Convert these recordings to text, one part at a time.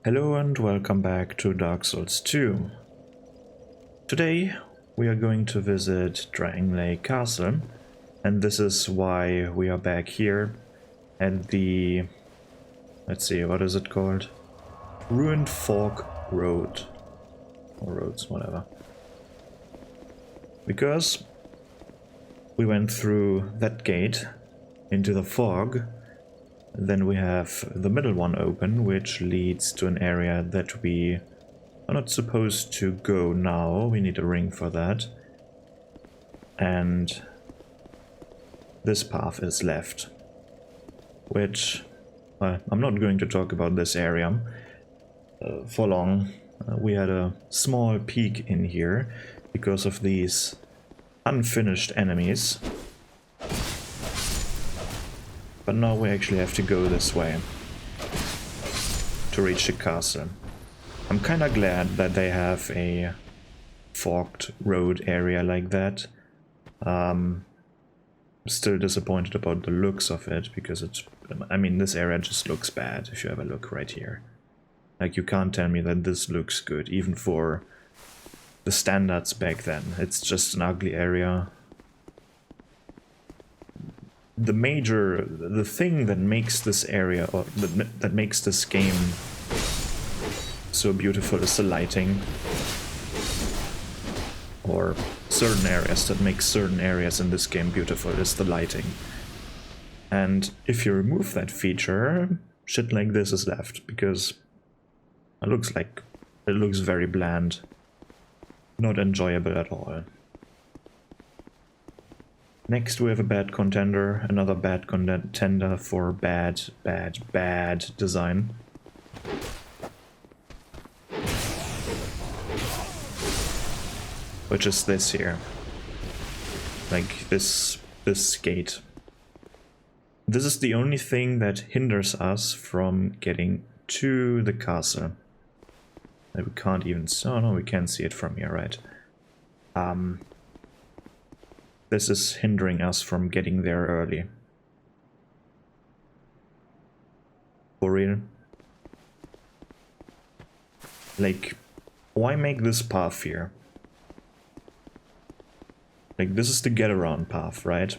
Hello and welcome back to Dark Souls 2. Today we are going to visit Drangleic Castle, and this is why we are back here at the, let's see, what is it called? Ruined Fork Road. Or roads, whatever. Because we went through that gate into the fog. Then we have the middle one open, which leads to an area that we are not supposed to go now. We need a ring for that. And this path is left. Which, I'm not going to talk about this area for long. We had a small peek in here because of these unfinished enemies. But now we actually have to go this way to reach the castle. I'm kinda glad that they have a forked road area like that. Still disappointed about the looks of it, because I mean, this area just looks bad if you have a look right here. Like, you can't tell me that this looks good, even for the standards back then. It's just an ugly area. The thing that makes this area, or that makes this game so beautiful, is the lighting. Or certain areas that make certain areas in this game beautiful is the lighting. And if you remove that feature, shit like this is left, because it looks very bland. Not enjoyable at all. Next we have a bad contender, another bad contender for bad design. Which is this here. Like, this gate. This is the only thing that hinders us from getting to the castle. And we can't even... oh no, we can see it from here, right? This is hindering us from getting there early. For real? Like, why make this path here? Like, this is the get around path, right?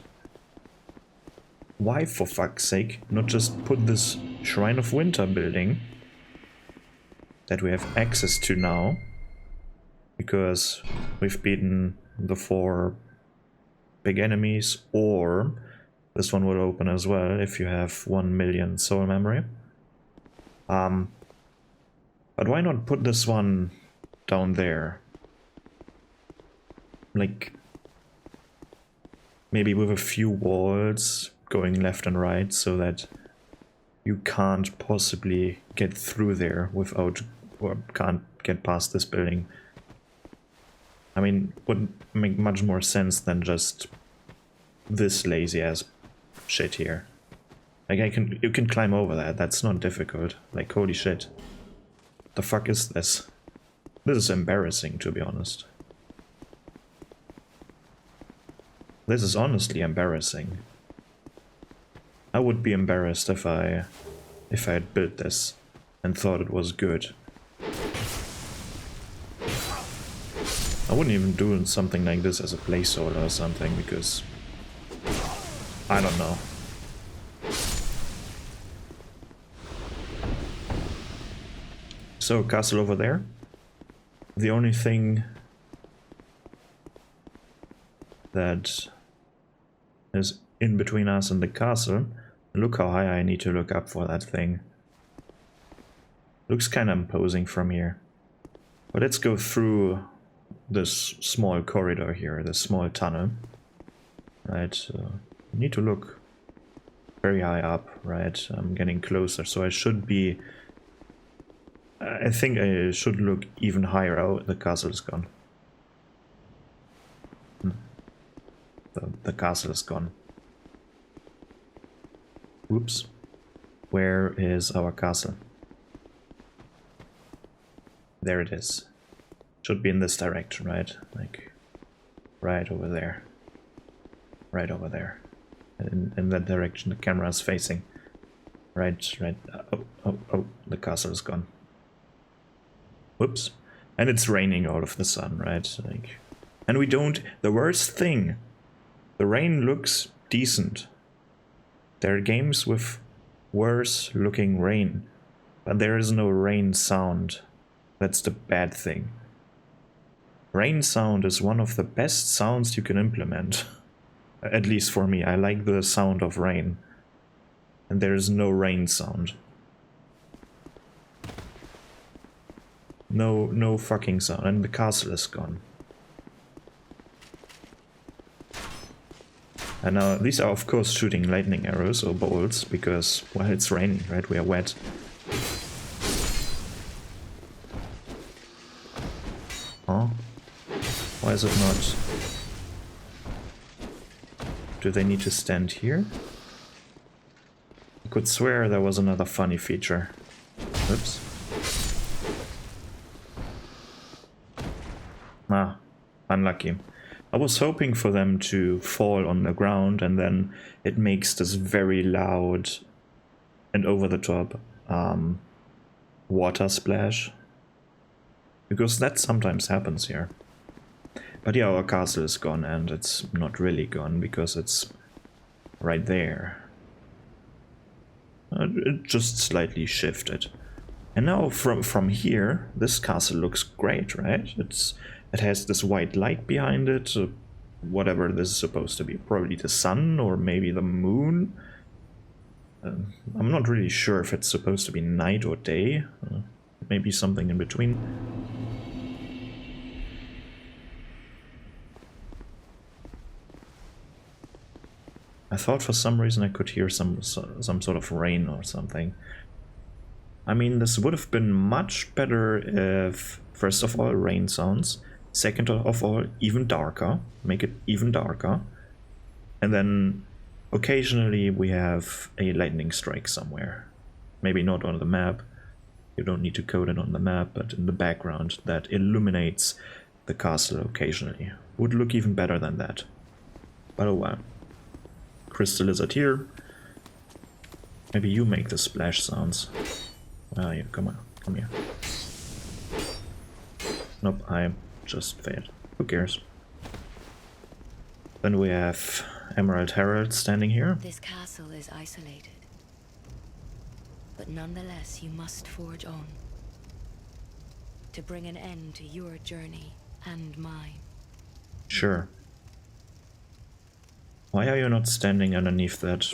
Why, for fuck's sake, not just put this Shrine of Winter building that we have access to now? Because we've beaten the 4 big enemies, or this one will open as well if you have 1 million soul memory. But why not put this one down there? Like, maybe with a few walls going left and right, so that you can't possibly get through there without, or can't get past this building. I mean, would make much more sense than just this lazy ass shit here. Like, you can climb over that, that's not difficult. Like, holy shit. The fuck is this? This is embarrassing, to be honest. This is honestly embarrassing. I would be embarrassed if I had built this and thought it was good. I wouldn't even do something like this as a placeholder or something, because I don't know. So, castle over there. The only thing that is in between us and the castle. Look how high I need to look up for that thing. Looks kind of imposing from here. But let's go through this small corridor here, this small tunnel. Right, so I need to look very high up, right? I'm getting closer, so I should be... I think I should look even higher. Oh, the castle is gone. The castle is gone. Oops. Where is our castle? There it is. Should be in this direction, right? Like, right over there. Right over there. In that direction the camera is facing. Right. Oh, the castle is gone. Whoops. And it's raining out of the sun, right? Like, and we don't... The worst thing, the rain looks decent. There are games with worse looking rain, but there is no rain sound. That's the bad thing. Rain sound is one of the best sounds you can implement. At least for me, I like the sound of rain. And there is no rain sound. No fucking sound. And the castle is gone. And now these are of course shooting lightning arrows or bolts because, well, it's raining, right? We are wet. Huh? Why is it not? Do they need to stand here? I could swear there was another funny feature. Oops. Ah, unlucky. I was hoping for them to fall on the ground and then it makes this very loud and over-the-top water splash. Because that sometimes happens here. But yeah, our castle is gone, and it's not really gone because it's right there. It just slightly shifted. And now from here, this castle looks great, right? It has this white light behind it, whatever this is supposed to be. Probably the sun or maybe the moon. I'm not really sure if it's supposed to be night or day. Maybe something in between. I thought for some reason I could hear some sort of rain or something. I mean, this would have been much better if, first of all, rain sounds. Second of all, even darker. Make it even darker. And then occasionally we have a lightning strike somewhere. Maybe not on the map. You don't need to code it on the map, but in the background that illuminates the castle occasionally. Would look even better than that. But oh well. Crystal lizard here. Maybe you make the splash sounds. Ah, yeah, come on, come here. Nope, I just failed. Who cares? Then we have Emerald Herald standing here. This castle is isolated, but nonetheless you must forge on to bring an end to your journey and mine. Sure. Why are you not standing underneath that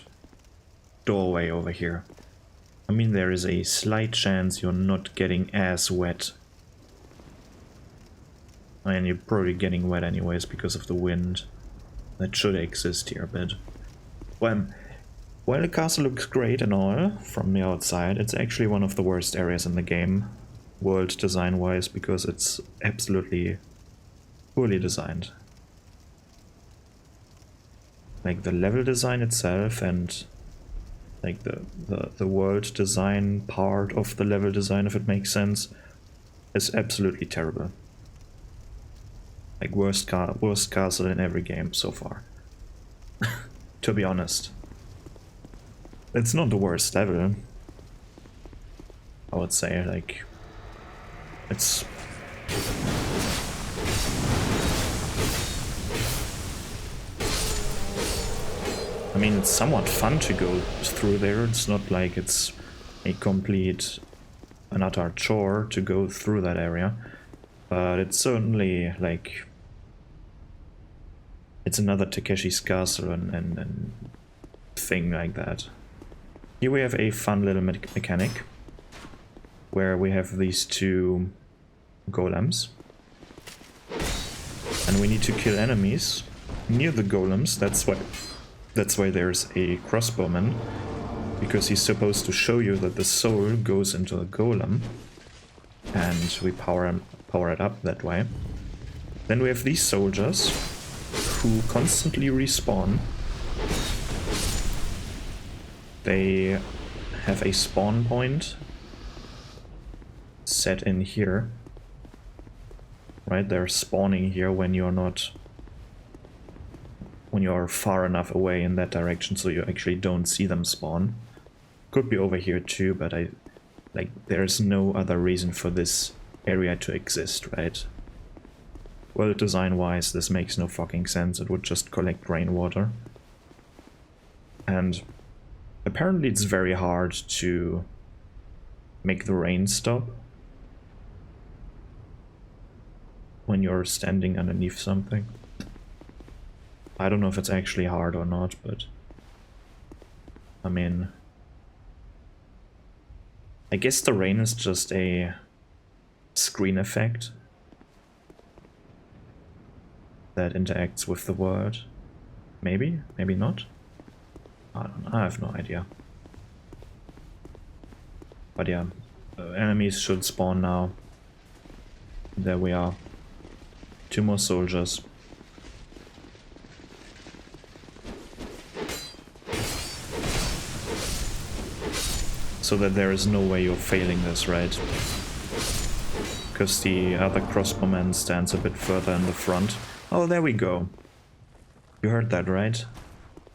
doorway over here? I mean, there is a slight chance you're not getting as wet. And you're probably getting wet anyways because of the wind that should exist here, but... Well, while the castle looks great and all from the outside, it's actually one of the worst areas in the game, world design-wise, because it's absolutely poorly designed. Like the level design itself and like the world design part of the level design, if it makes sense, is absolutely terrible. Like worst castle in every game so far. To be honest. It's not the worst level. I would say, like, it's... I mean, it's somewhat fun to go through there. It's not like it's a complete and utter chore to go through that area. But it's certainly, like... It's another Takeshi's Castle and thing like that. Here we have a fun little mechanic. Where we have these two golems. And we need to kill enemies near the golems. That's why there's a crossbowman, because he's supposed to show you that the soul goes into the golem, and we power it up that way. Then we have these soldiers, who constantly respawn. They have a spawn point set in here. Right, they're spawning here when you're not... when you're far enough away in that direction so you actually don't see them spawn. Could be over here too, but there's no other reason for this area to exist, right? Well, design-wise, this makes no fucking sense. It would just collect rainwater. And apparently it's very hard to make the rain stop when you're standing underneath something. I don't know if it's actually hard or not, but I mean, I guess the rain is just a screen effect that interacts with the world. Maybe, maybe not. I don't know. I have no idea. But yeah, enemies should spawn now. There we are. 2 more soldiers. So that there is no way you're failing this, right? Because the other crossbowman stands a bit further in the front. Oh, there we go. You heard that, right?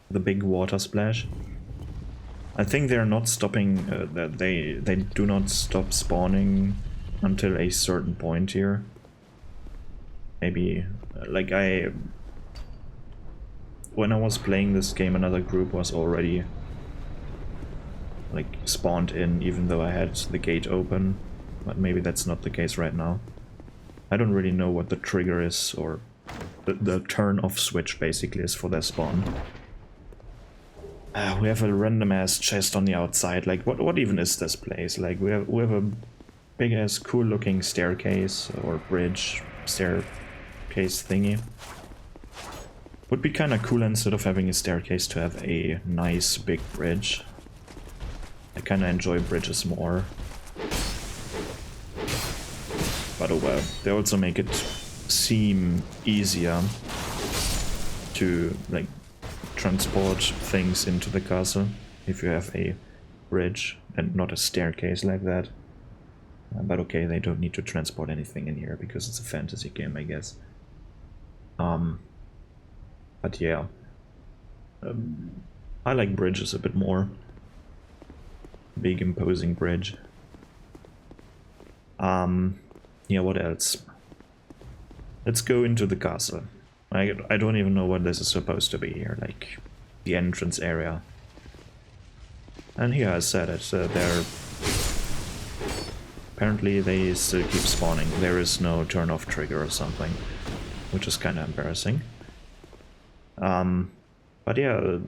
The big water splash. I think they're not stopping, they do not stop spawning until a certain point here. Maybe, like when I was playing this game, another group was already like spawned in, even though I had the gate open, but maybe that's not the case right now. I don't really know what the trigger is, or the turn off switch basically is for their spawn. We have a random ass chest on the outside. Like, what even is this place? Like, we have a big ass cool looking staircase or bridge staircase thingy. Would be kind of cool instead of having a staircase to have a nice big bridge. I kind of enjoy bridges more. But oh well, they also make it seem easier to like transport things into the castle if you have a bridge and not a staircase like that. But okay, they don't need to transport anything in here because it's a fantasy game, I guess. But yeah, I like bridges a bit more. Big imposing bridge. Yeah, what else? Let's go into the castle. I don't even know what this is supposed to be here, like the entrance area. And here I said it, they're... Apparently they still keep spawning. There is no turn off trigger or something, which is kind of embarrassing. But yeah,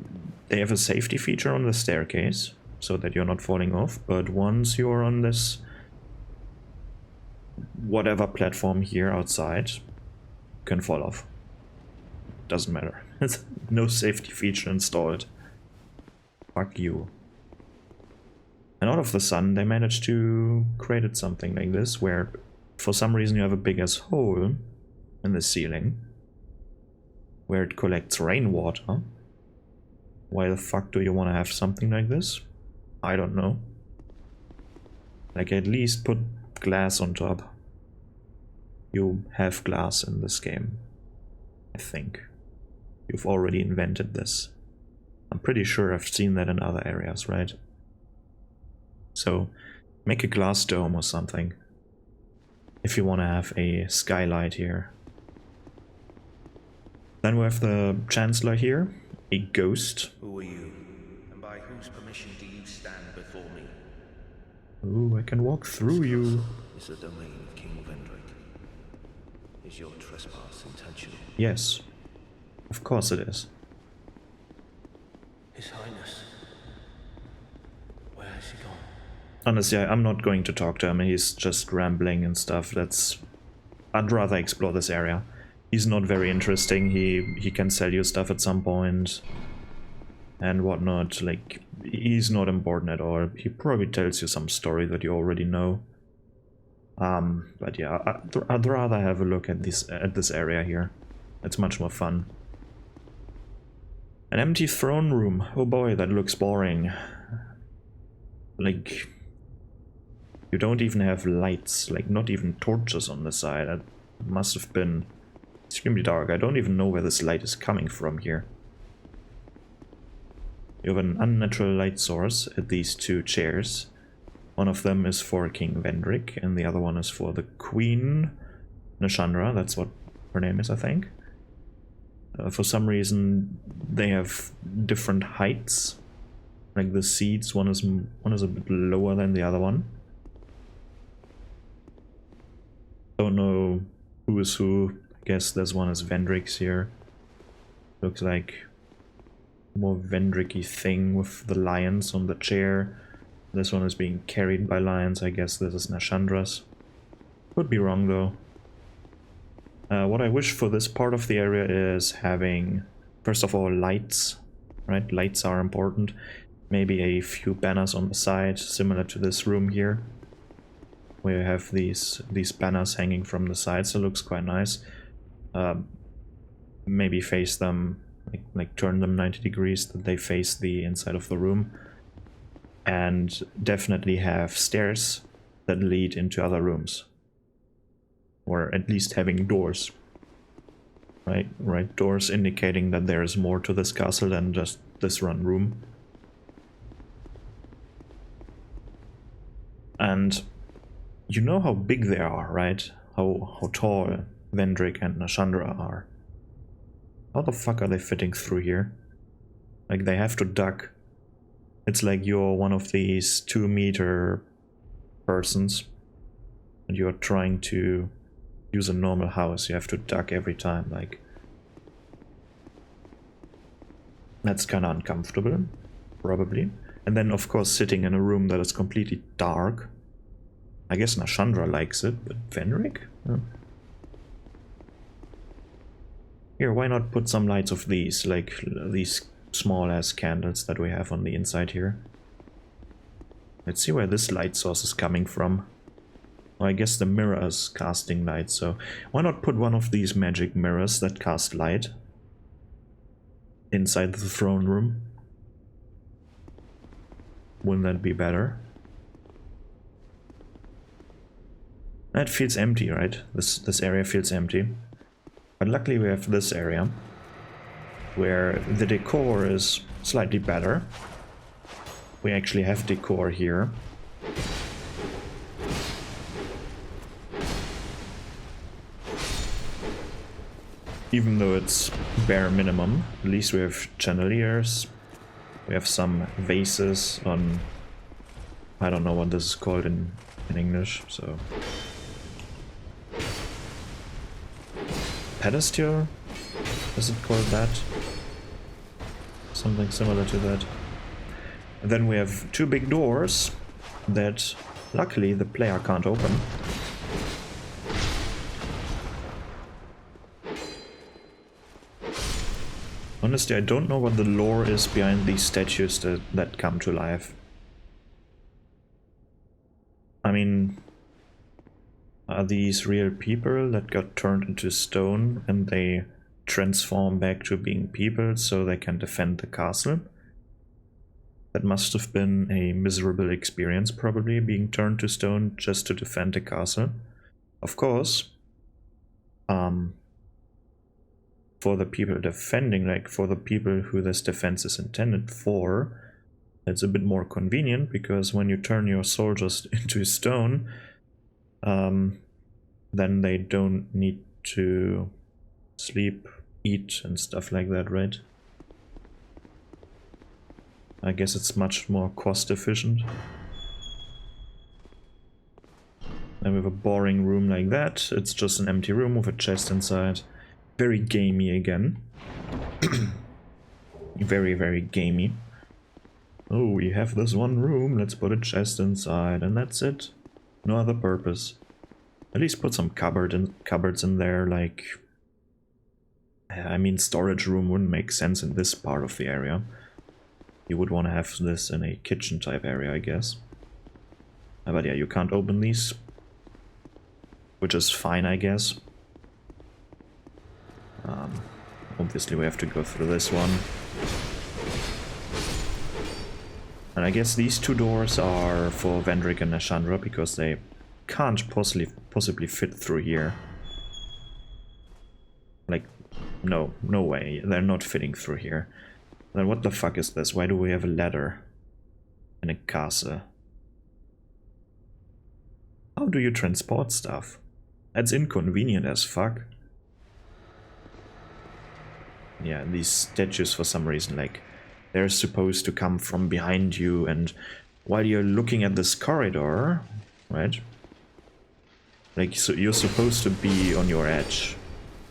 they have a safety feature on the staircase, so that you're not falling off, but once you're on this whatever platform here outside, you can fall off. Doesn't matter. No safety feature installed. Fuck you. And all of a sudden they managed to create something like this, where for some reason you have a big ass hole in the ceiling where it collects rainwater. Why the fuck do you want to have something like this? I don't know. Like, at least put glass on top. You have glass in this game, I think. You've already invented this. I'm pretty sure I've seen that in other areas, right? So, make a glass dome or something. If you want to have a skylight here. Then we have the Chancellor here, a ghost. Who are you? And by whose permission do you stand before me? Ooh, I can walk through you. Is the domain of King Drangleic. Is your trespass intentional? Yes. Of course it is. His Highness. Where has he gone? Honestly, I'm not going to talk to him. He's just rambling and stuff. I'd rather explore this area. He's not very interesting. He can sell you stuff at some point and whatnot. Like, he's not important at all. He probably tells you some story that you already know. But yeah, I'd rather have a look at this area here. It's much more fun. An empty throne room. Oh boy, that looks boring. Like, you don't even have lights, like not even torches on the side. That must have been extremely dark. I don't even know where this light is coming from here. You have an unnatural light source at these 2 chairs One of them is for King Vendrick, and the other one is for the Queen Nashandra. That's what her name is, I think. For some reason, they have different heights. Like the seats, one is a bit lower than the other one. Don't know who is who. I guess this one is Vendrick's here. Looks like more Vendricky thing with the lions on the chair. This one is being carried by lions. I guess this is Nashandra's. Could be wrong though. What I wish for this part of the area is having, first of all, lights. Right, lights are important. Maybe a few banners on the side, similar to this room here, where you have these banners hanging from the sides. It looks quite nice. Maybe face them, like turn them 90 degrees, that they face the inside of the room. And definitely have stairs that lead into other rooms. Or at least having doors. Right, doors indicating that there is more to this castle than just this one room. And you know how big they are, right? How tall Vendrick and Nashandra are. How the fuck are they fitting through here? Like, they have to duck. It's like you're one of these 2-meter persons and you're trying to use a normal house. You have to duck every time. Like, that's kind of uncomfortable, probably. And then, of course, sitting in a room that is completely dark. I guess Nashandra likes it, but Vendrick? Oh. Here, why not put some lights of these, like these small-ass candles that we have on the inside here. Let's see where this light source is coming from. Well, I guess the mirror is casting light, so why not put one of these magic mirrors that cast light inside the throne room? Wouldn't that be better? That feels empty, right? This area feels empty. But luckily we have this area where the decor is slightly better. We actually have decor here. Even though it's bare minimum, at least we have chandeliers. We have some vases on... I don't know what this is called in English, so... Pedestal? Is it called that? Something similar to that. And then we have two big doors that luckily the player can't open. Honestly, I don't know what the lore is behind these statues that come to life. I mean, are these real people that got turned into stone and they transform back to being people so they can defend the castle? That must have been a miserable experience, probably, being turned to stone just to defend the castle. Of course, for the people defending, like for the people who this defense is intended for, it's a bit more convenient, because when you turn your soldiers into stone, then they don't need to sleep, eat and stuff like that, right? I guess it's much more cost efficient. And with a boring room like that, it's just an empty room with a chest inside. Very gamey again. Very, very gamey. Oh, we have this one room, let's put a chest inside, and that's it. No other purpose. At least put some cupboards in there, like... I mean, storage room wouldn't make sense in this part of the area. You would want to have this in a kitchen type area, I guess. But yeah, you can't open these. Which is fine, I guess. Obviously we have to go through this one. And I guess these two doors are for Vendrick and Nashandra, because they can't possibly fit through here. Like, no way, they're not fitting through here. Then what the fuck is this? Why do we have a ladder in a castle? How do you transport stuff? That's inconvenient as fuck. Yeah, these statues for some reason, like, they're supposed to come from behind you, and while you're looking at this corridor, right? Like, so you're supposed to be on your edge,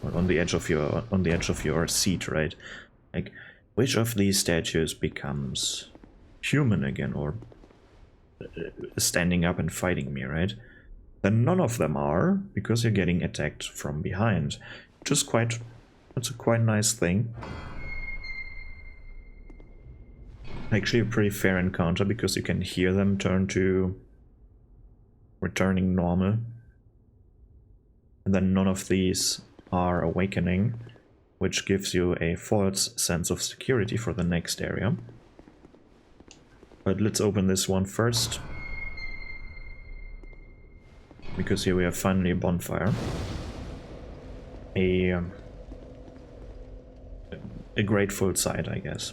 or on the edge of your seat, right? Like, which of these statues becomes human again, or standing up and fighting me, right? Then none of them are, because you're getting attacked from behind. Which is quite, that's a quite nice thing. Actually a pretty fair encounter, because you can hear them turn to returning normal. And then none of these are awakening, which gives you a false sense of security for the next area. But let's open this one first, because here we have finally a bonfire. A grateful sight, I guess.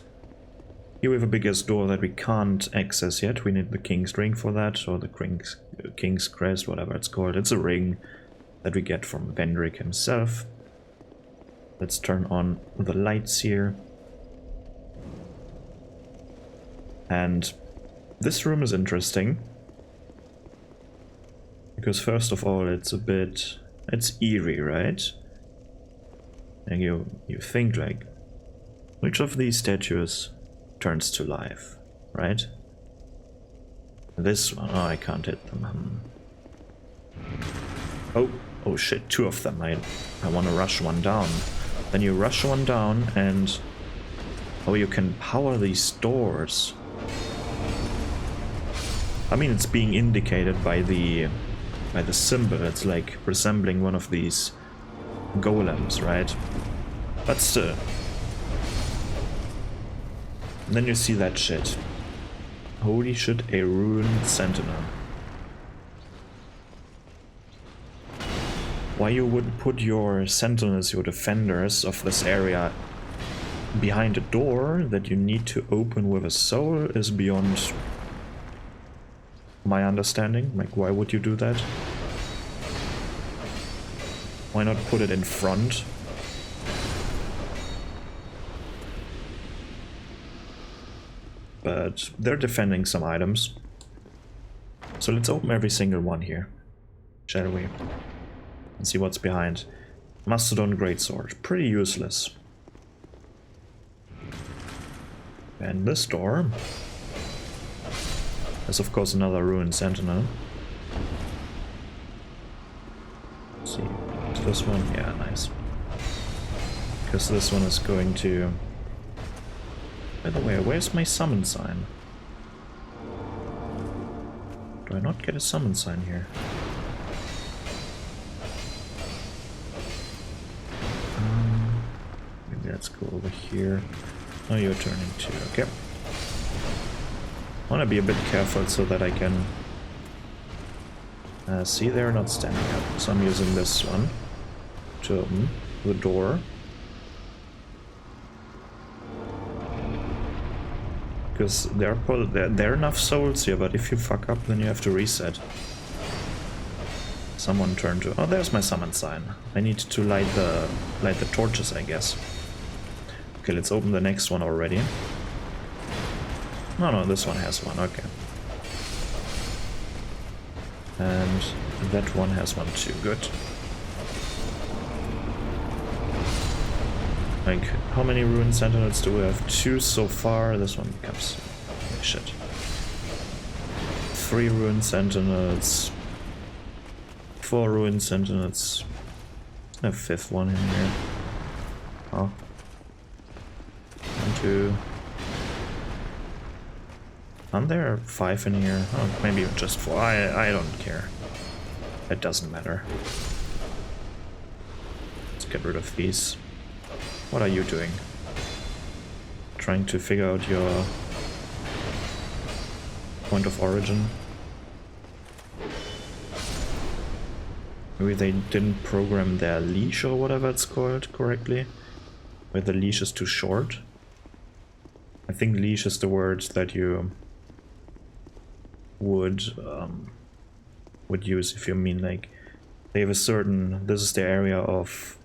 Here we have a biggest door that we can't access yet. We need the King's Ring for that, or the King's Crest, whatever it's called. It's a ring that we get from Vendrick himself. Let's turn on the lights here. And this room is interesting, because first of all it's eerie, right? And you think, like, which of these statues turns to life, right? This one, oh, I can't hit them. Oh shit, two of them. I want to rush one down. Then you rush one down and, oh, you can power these doors. I mean, it's being indicated by the symbol. It's like resembling one of these golems, right? But still. And then you see that shit. Holy shit, a ruined sentinel. Why you would put your sentinels, your defenders of this area, behind a door that you need to open with a soul is beyond my understanding. Like, why would you do that? Why not put it in front? But they're defending some items. So let's open every single one here, shall we? And see what's behind. Mastodon Greatsword. Pretty useless. And this door is of course another ruined sentinel. Let's see. Is this one? Yeah, nice. Because this one is going to... By the way, where's my summon sign? Do I not get a summon sign here? Maybe let's go over here. Oh, you're turning too. Okay. I want to be a bit careful so that I can see they're not standing up. So I'm using this one to open the door. Because there are enough souls here, but if you fuck up, then you have to reset. Someone turned to... Oh, there's my summon sign. I need to light the torches, I guess. Okay, let's open the next one already. No, this one has one. Okay. And that one has one too. Good. Like, how many ruined sentinels do we have? 2 so far. This one becomes... Oh, shit. 3 ruined sentinels. 4 ruined sentinels. A 5th one in here. Oh. 1, 2. Aren't there 5 in here? Oh, maybe just 4. I don't care. It doesn't matter. Let's get rid of these. What are you doing? Trying to figure out your point of origin? Maybe they didn't program their leash or whatever it's called correctly? Where the leash is too short? I think leash is the word that you would would use if you mean like they have a certain, this is their area of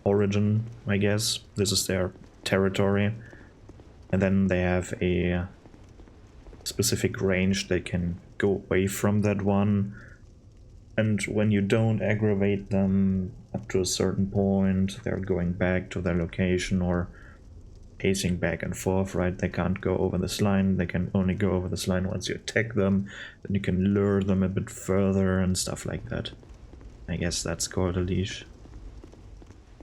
origin, I guess. This is their territory. And then they have a specific range they can go away from that one. And when you don't aggravate them up to a certain point, they're going back to their location or pacing back and forth, right? They can't go over this line. They can only go over this line once you attack them. Then you can lure them a bit further and stuff like that. I guess that's called a leash.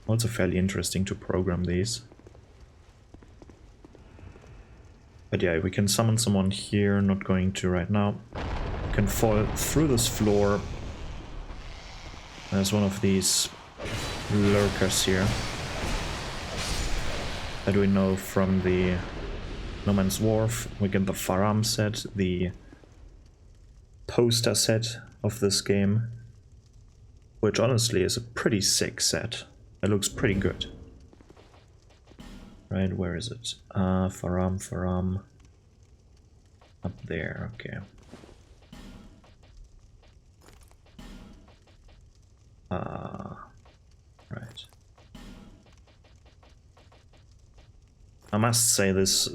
Also fairly interesting to program these. But yeah, we can summon someone here, not going to right now. We can fall through this floor. There's one of these lurkers here that we know from the No Man's Wharf. We get the Faram set, the poster set of this game, which honestly is a pretty sick set. It looks pretty good. Right, where is it? Faram. Up there, okay. Right. I must say this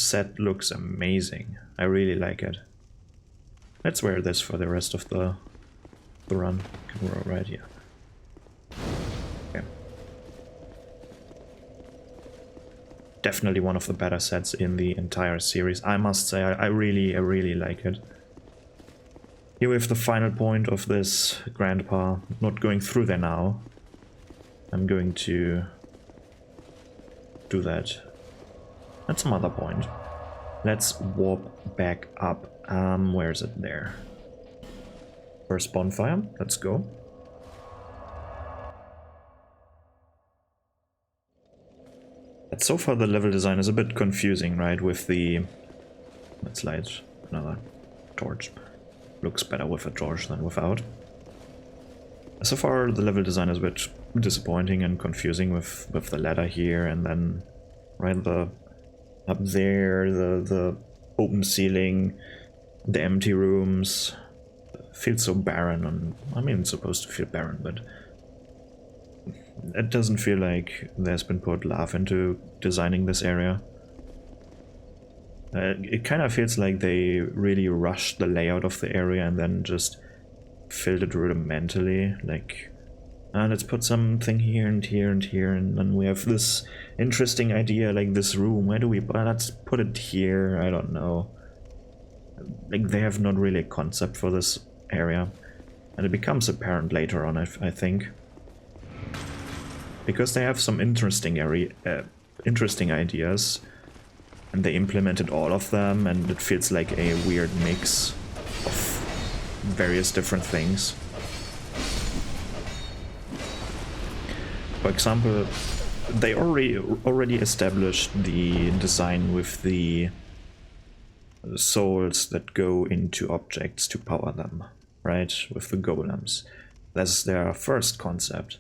set looks amazing. I really like it. Let's wear this for the rest of the run. Can roll right here. Okay. Definitely one of the better sets in the entire series. I must say I really like it. Here we have the final point of this Grandpa. Not going through there now. I'm going to do that at some other point. Let's warp back up. Where is it? There. First bonfire. Let's go. But so far the level design is a bit confusing, right? With the... Let's light another torch. Looks better with a torch than without. So far the level design is a bit disappointing and confusing with the ladder here, and then right up there, the open ceiling, the empty rooms. Feels so barren, and I mean it's supposed to feel barren, but it doesn't feel like there's been put love into designing this area. It kind of feels like they really rushed the layout of the area and then just filled it rudimentally, like, let's put something here and here and here, and then we have this interesting idea, like this room, where do we, let's put it here, I don't know. Like, they have not really a concept for this area, and it becomes apparent later on, I think. Because they have some interesting ideas, and they implemented all of them, and it feels like a weird mix of various different things. For example, they already established the design with the souls that go into objects to power them, right? With the golems. That's their first concept.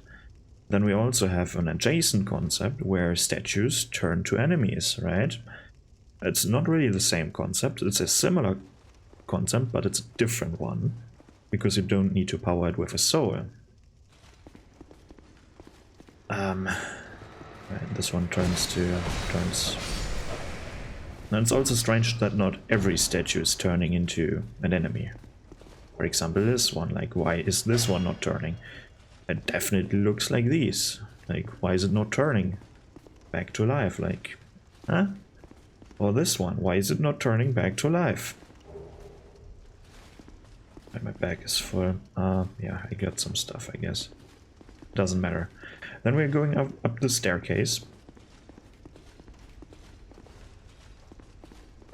Then we also have an adjacent concept where statues turn to enemies, right? It's not really the same concept, it's a similar concept, but it's a different one, because you don't need to power it with a soul. Right, this one turns. And it's also strange that not every statue is turning into an enemy. For example, this one, like, why is this one not turning? It definitely looks like these. Like, why is it not turning back to life? Like, huh? Or this one, why is it not turning back to life? And my bag is full. Yeah, I got some stuff, I guess. Doesn't matter. Then we're going up the staircase.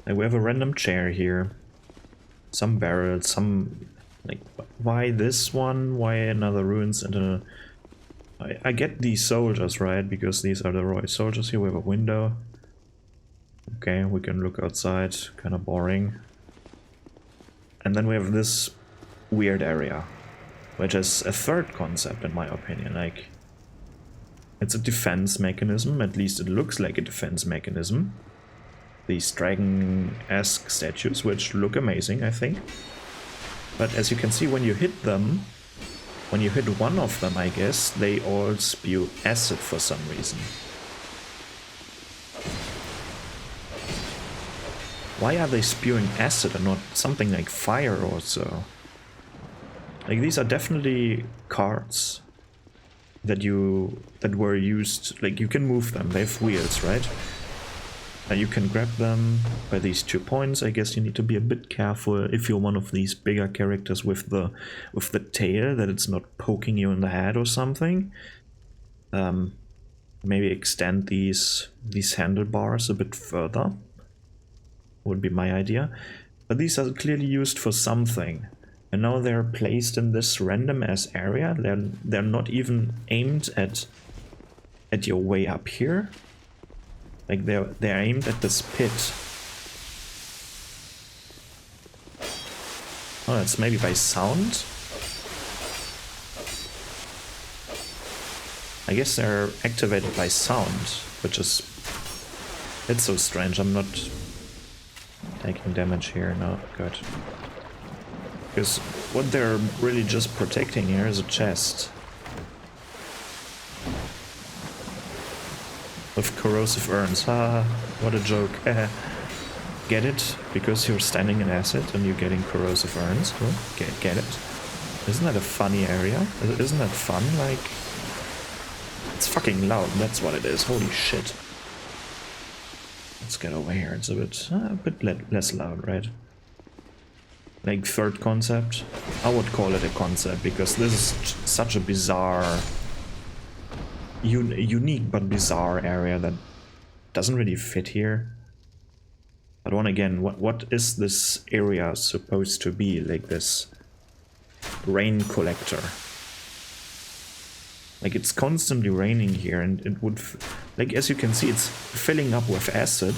And we have a random chair here. Some barrels, some... Like, why this one? Why another ruins and a... I get these soldiers, right? Because these are the Roy soldiers. Here we have a window. Okay, we can look outside. Kind of boring. And then we have this weird area, which is a third concept in my opinion. Like, it's a defense mechanism. At least it looks like a defense mechanism. These dragon-esque statues, which look amazing, I think. But as you can see, when you hit them, when you hit one of them, I guess, they all spew acid for some reason. Why are they spewing acid and not something like fire or so? Like, these are definitely carts that were used, like, you can move them, they have wheels, right? And you can grab them by these 2 points. I guess you need to be a bit careful if you're one of these bigger characters with the tail, that it's not poking you in the head or something. Maybe extend these handlebars a bit further. Would be my idea. But these are clearly used for something. And now they're placed in this random ass area. They're not even aimed at your way up here. Like they're aimed at this pit. Oh, it's maybe by sound? I guess they're activated by sound, which is... It's so strange. I'm not taking damage here. No, good. Because what they're really just protecting here is a chest. With corrosive urns. Ah, what a joke. Get it? Because you're standing in acid and you're getting corrosive urns. Oh, get it? Isn't that a funny area? Isn't that fun? Like... It's fucking loud, that's what it is. Holy shit. Let's get over here. It's a bit less loud, right? Like, third concept? I would call it a concept, because this is such a bizarre... unique but bizarre area that doesn't really fit here. But one again, what is this area supposed to be? Like this rain collector. Like, it's constantly raining here, and it would... like, as you can see, it's filling up with acid.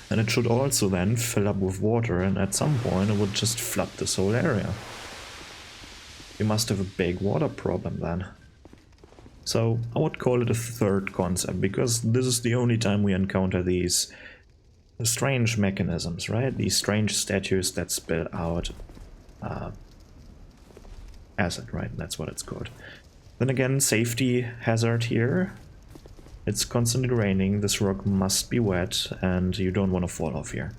And it should also then fill up with water, and at some point it would just flood this whole area. You must have a big water problem then. So I would call it a third concept, because this is the only time we encounter these strange mechanisms, right? These strange statues that spill out acid, right? That's what it's called. Then again, safety hazard here. It's constantly raining, this rock must be wet, and you don't want to fall off here.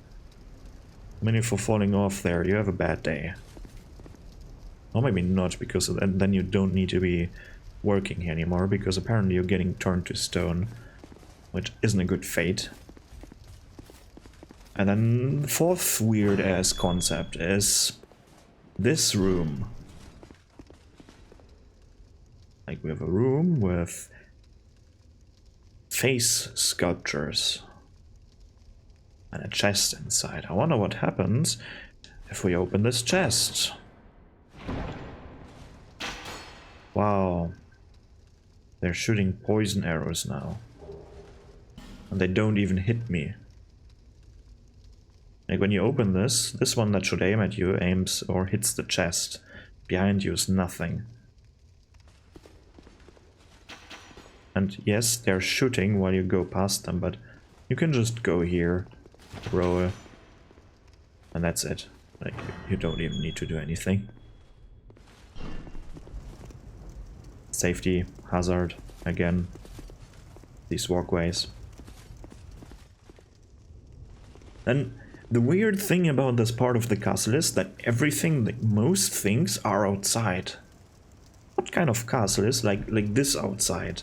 I mean, if you're falling off there, you have a bad day. Or maybe not, because then you don't need to be working here anymore, because apparently you're getting turned to stone, which isn't a good fate. And then the fourth weird-ass concept is this room. Like, we have a room with face sculptures and a chest inside. I wonder what happens if we open this chest. Wow. They're shooting poison arrows now. And they don't even hit me. Like, when you open this one that should aim at you aims or hits the chest. Behind you is nothing. And yes, they're shooting while you go past them, but you can just go here, roll, and that's it. Like, you don't even need to do anything. Safety, hazard, again, these walkways. And the weird thing about this part of the castle is that everything, like most things, are outside. What kind of castle is like this outside?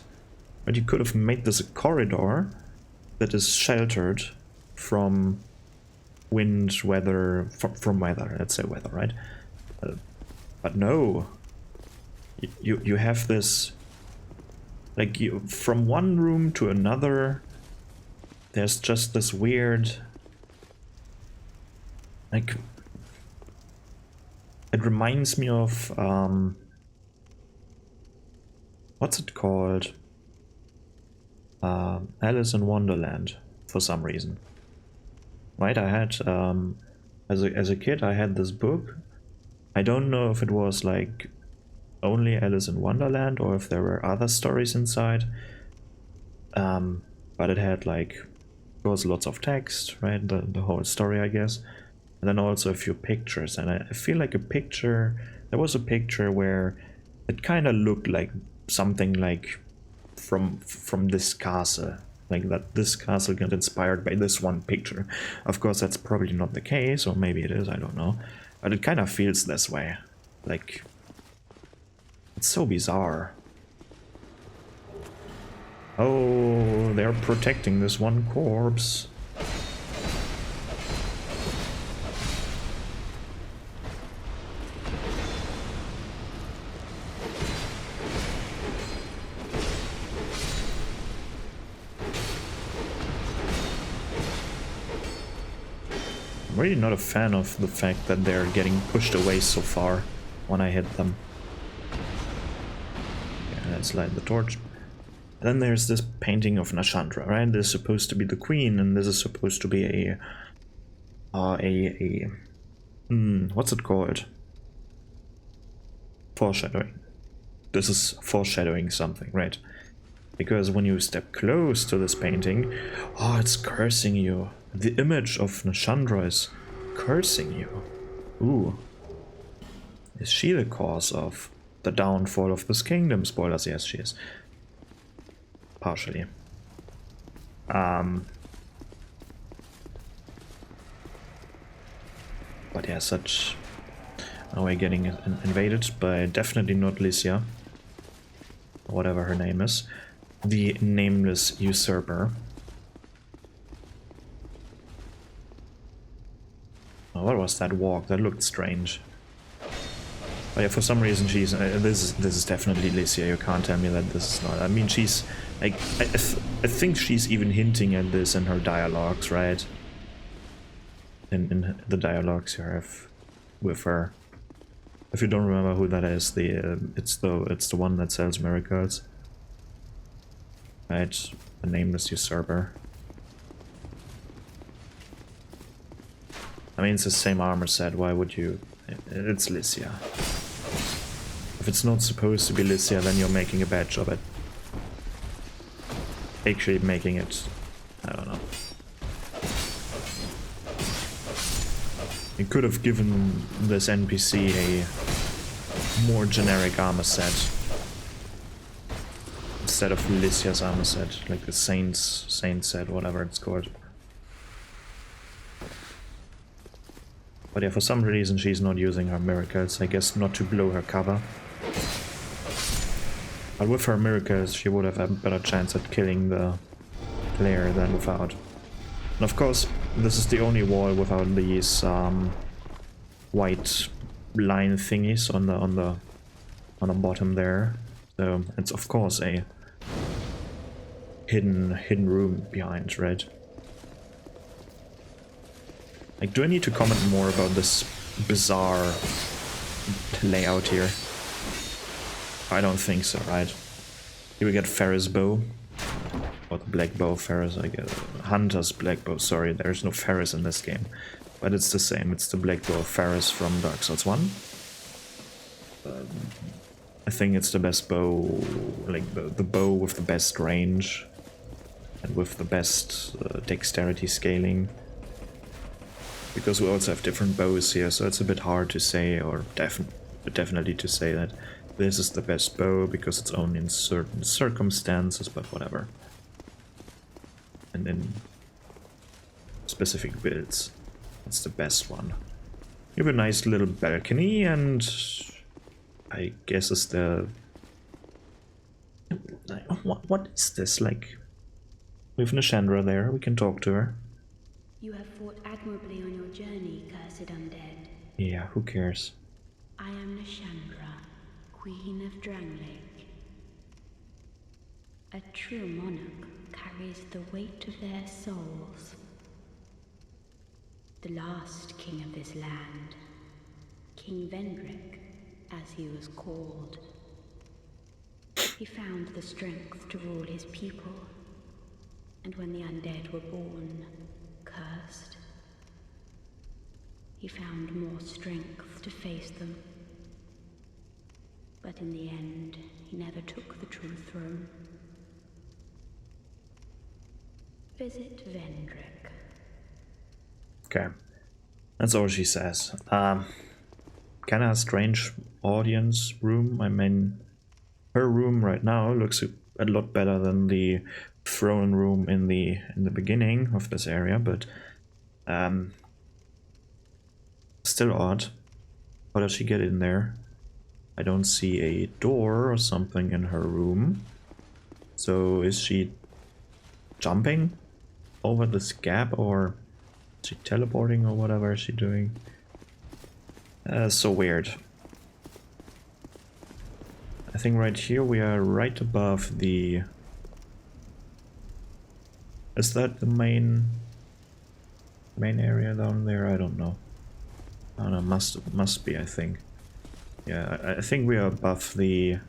But you could have made this a corridor that is sheltered from wind, weather, from weather, let's say weather, right? But no. You have this, like, from one room to another, there's just this weird, like, it reminds me of, what's it called? Alice in Wonderland, for some reason. Right, I had, as a kid, I had this book. I don't know if it was, like, only Alice in Wonderland, or if there were other stories inside. But it had, like, there was lots of text, right, the whole story, I guess. And then also a few pictures, and I feel like there was a picture where it kind of looked like something like from this castle, like that this castle got inspired by this one picture. Of course, that's probably not the case, or maybe it is, I don't know. But it kind of feels this way. Like, it's so bizarre. Oh, they're protecting this one corpse. I'm really not a fan of the fact that they're getting pushed away so far when I hit them. Yeah, let's light the torch. And then there's this painting of Nashandra, right? This is supposed to be the queen, and this is supposed to be what's it called? Foreshadowing. This is foreshadowing something, right? Because when you step close to this painting, oh, it's cursing you. The image of Nashandra is cursing you. Ooh. Is she the cause of the downfall of this kingdom? Spoilers, yes, she is. Partially. But yeah, such... Now we're getting invaded by definitely not Lycia. Whatever her name is. The nameless usurper. Oh, what was that walk? That looked strange. But yeah, for some reason she's... this is definitely Lycia, you can't tell me that this is not. I mean, she's... Like, I think she's even hinting at this in her dialogues, right? In the dialogues you have with her. If you don't remember who that is, it's the one that sells miracles. Right? The nameless usurper. I mean, it's the same armor set, why would you... It's Lycia. If it's not supposed to be Lycia, then you're making a bad job at... actually making it... I don't know. You could have given this NPC a more generic armor set. Instead of Lycia's armor set, like the Saint set, whatever it's called. But yeah, for some reason she's not using her miracles, I guess not to blow her cover. But with her miracles she would have a better chance at killing the player than without. And of course, this is the only wall without these white line thingies on the bottom there. So it's of course a hidden room behind, right? Like, do I need to comment more about this bizarre layout here? I don't think so, right? Here we get Ferris bow. Or the black bow Ferris, I guess. Hunter's black bow, sorry, there's no Ferris in this game. But it's the same, it's the black bow Ferris from Dark Souls 1. I think it's the best bow, like the bow with the best range. And with the best dexterity scaling. Because we also have different bows here, so it's a bit hard to say, or definitely to say that this is the best bow, because it's only in certain circumstances, but whatever. And in specific builds, it's the best one. You have a nice little balcony, and I guess it's the... What is this, like? We have Nashandra there, we can talk to her. You have fought admirably on your journey, cursed undead. Yeah, who cares? I am Nashandra, Queen of Drangleic. A true monarch carries the weight of their souls. The last king of this land, King Vendrick, as he was called. He found the strength to rule his people, and when the undead were born, cursed, he found more strength to face them. But in the end, he never took the true throne. Visit Vendrick. Okay. That's all she says. Kinda a strange audience room. I mean, her room right now looks a lot better than the throne room in the beginning of this area, but still odd. How does she get in there? I don't see a door or something in her room. So is she jumping over this gap, or is she teleporting, or whatever is she doing? So weird. I think right here we are right above the... Is that the main area down there? I don't know. I don't know, must be, I think. Yeah, I think we are above the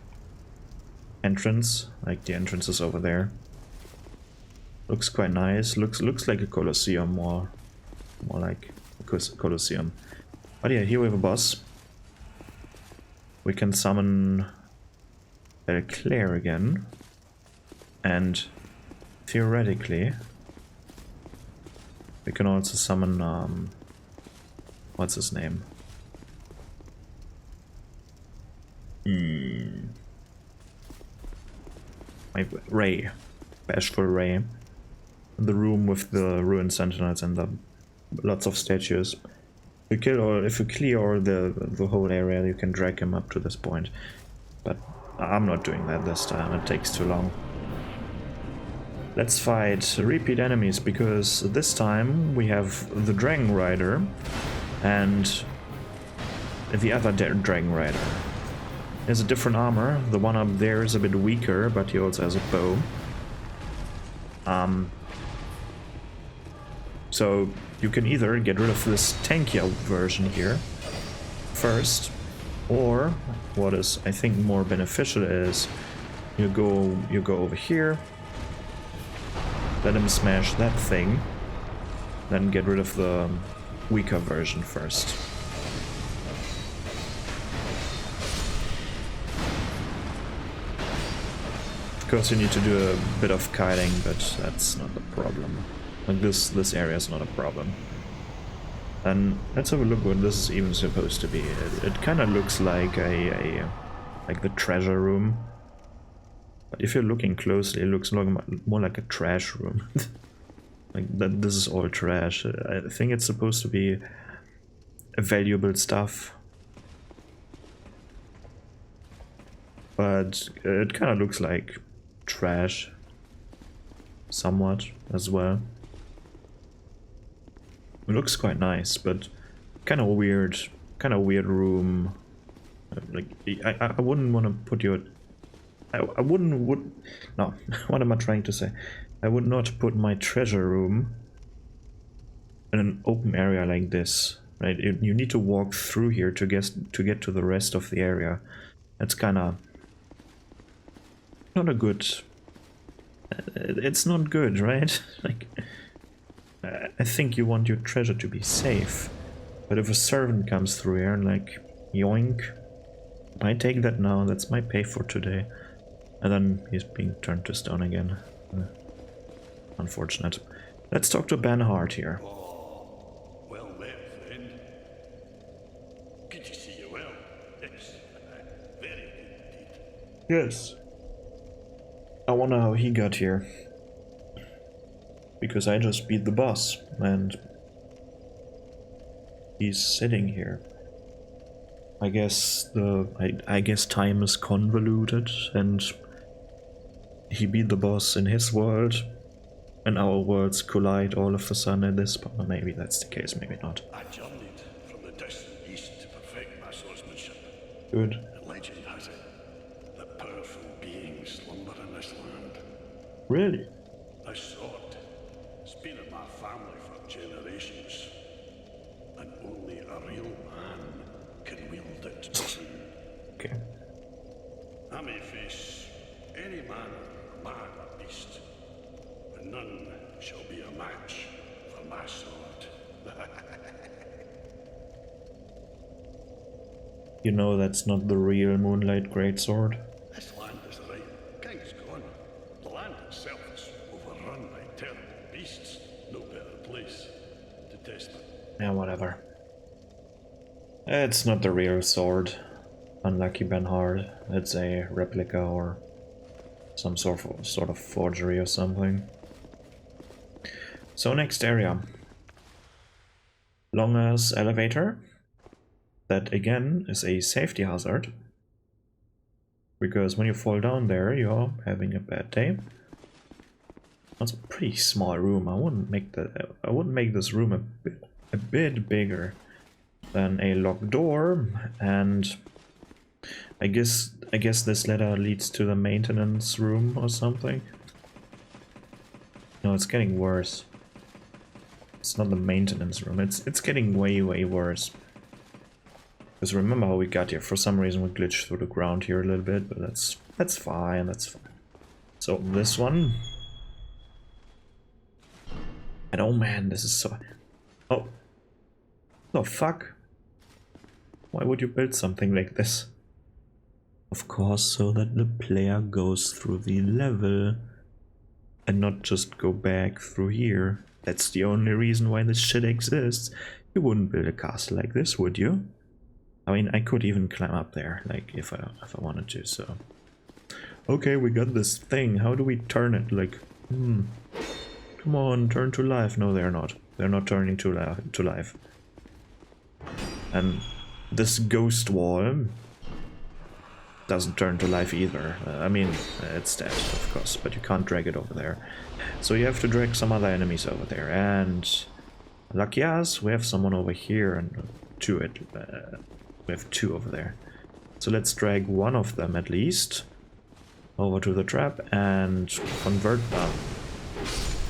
entrance, like the entrance is over there. Looks quite nice. Looks like a Colosseum, more like a Colosseum. But yeah, here we have a boss. We can summon Claire again, and theoretically we can also summon what's his name? Ray. Bashful Ray. The room with the ruined sentinels and the lots of statues. If you clear the whole area, you can drag him up to this point. But I'm not doing that this time, it takes too long. Let's fight repeat enemies, because this time we have the Dragon Rider and the other Dragon Rider. He has a different armor. The one up there is a bit weaker, but he also has a bow. So you can either get rid of this tankier version here first, or what is I think more beneficial is you go over here, let him smash that thing, then get rid of the weaker version first. Of course you need to do a bit of kiting, but that's not a problem. Like this area is not a problem. And let's have a look what this is even supposed to be. It kind of looks like like the treasure room. But if you're looking closely, it looks more like a trash room. Like that, this is all trash. I think it's supposed to be valuable stuff. But it kind of looks like trash. Somewhat as well. It looks quite nice, but kind of weird room. Like I wouldn't want to put your. I wouldn't. No, what am I trying to say? I would not put my treasure room in an open area like this. Right? You need to walk through here to get to the rest of the area. That's kind of not a good. It's not good, right? Like. I think you want your treasure to be safe, but if a servant comes through here and like, yoink, I take that now, that's my pay for today, and then he's being turned to stone again. Unfortunate. Let's talk to Ben Hart here. Oh, well met, friend. Good to see you well. Yes, very good indeed. Yes. I wonder how he got here. Because I just beat the boss, and he's sitting here. I guess I guess time is convoluted, and he beat the boss in his world, and our worlds collide all of a sudden at this point. Maybe that's the case, maybe not. I journeyed from the distant east to perfect my swordsmanship. Good. The legend has it that powerful beings slumber in this land. Really? This sword, it's been in my family for generations, and only a real man can wield it. Okay. I may face any man, man or beast, but none shall be a match for my sword. You know that's not the real Moonlight Greatsword. This land is right. King's gone. The land itself is overrun by terrible beasts. No better place to test them. Yeah, whatever. It's not the real sword. Unlucky Benhard. It's a replica or some sort of forgery or something. So next area. Long ass elevator. That again is a safety hazard. Because when you fall down there, you're having a bad day. That's a pretty small room. I wouldn't make this room a bit bigger than a locked door, and I guess this ladder leads to the maintenance room or something. No, it's getting worse. It's not the maintenance room. It's getting way worse. Because remember how we got here? For some reason we glitched through the ground here a little bit, but that's fine. That's fine. So this one. And oh man, this is so... Oh. The fuck? Why would you build something like this? Of course, so that the player goes through the level and not just go back through here. That's the only reason why this shit exists. You wouldn't build a castle like this, would you? I mean, I could even climb up there, like, if I wanted to, so... Okay, we got this thing. How do we turn it? Like, come on, turn to life. No, they're not. They're not turning to life. And this ghost wall doesn't turn to life either. I mean, it's dead, of course, but you can't drag it over there. So you have to drag some other enemies over there. And lucky us, we have someone over here and we have two over there. So let's drag one of them at least over to the trap and convert them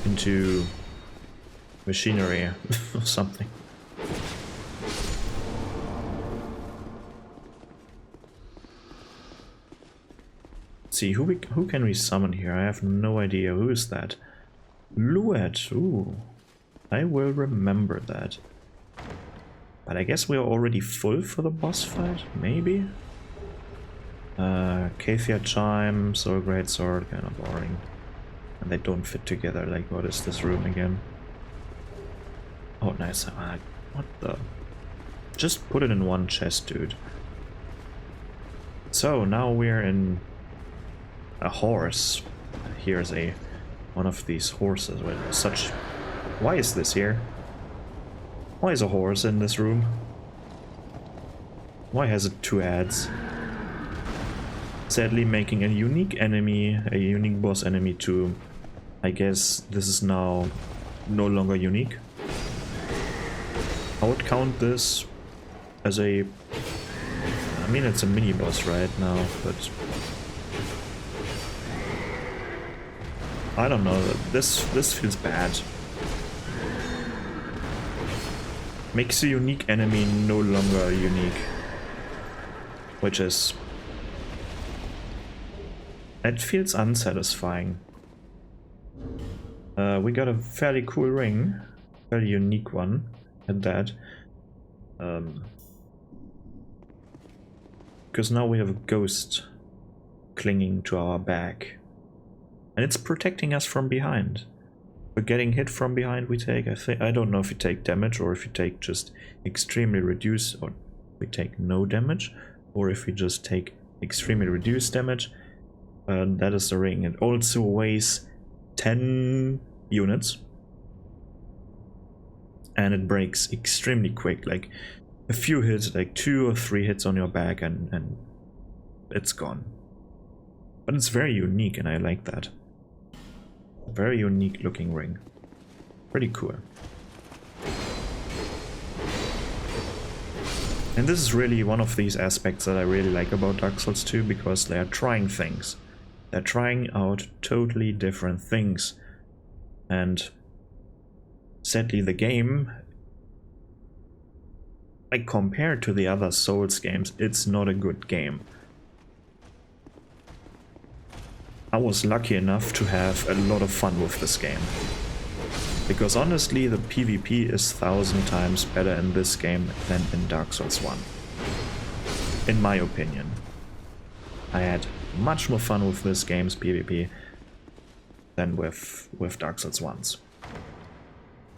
into machinery or something. Let's see, who can we summon here? I have no idea. Who is that? Luet. Ooh, I will remember that. But I guess we're already full for the boss fight, maybe? Kathia Chime, Soul Great Sword, kind of boring. And they don't fit together, like what is this room again? Oh nice, what the... Just put it in one chest, dude. So, now we're in a horse. Here's one of these horses with such... Why is this here? Why is a horse in this room? Why has it two heads? Sadly making a unique enemy, a unique boss enemy too. I guess this is now no longer unique. I would count this as a... I mean, it's a mini boss right now, but... I don't know, this feels bad. Makes a unique enemy no longer unique. Which is... It feels unsatisfying. We got a fairly cool ring. Fairly unique one at that. Because now we have a ghost clinging to our back. And it's protecting us from behind. We're getting hit from behind, we take, I don't know if you take damage or if you take just extremely reduced, or we take no damage, or if we just take extremely reduced damage. That is the ring. It also weighs 10 units. And it breaks extremely quick, like a few hits, like 2 or 3 hits on your back and it's gone. But it's very unique and I like that. Very unique looking ring. Pretty cool. And this is really one of these aspects that I really like about Dark Souls 2, because they are trying things. They're trying out totally different things. And sadly the game, like compared to the other Souls games, it's not a good game. I was lucky enough to have a lot of fun with this game. Because honestly, the PvP is 1,000 times better in this game than in Dark Souls 1. In my opinion. I had much more fun with this game's PvP than with Dark Souls 1's.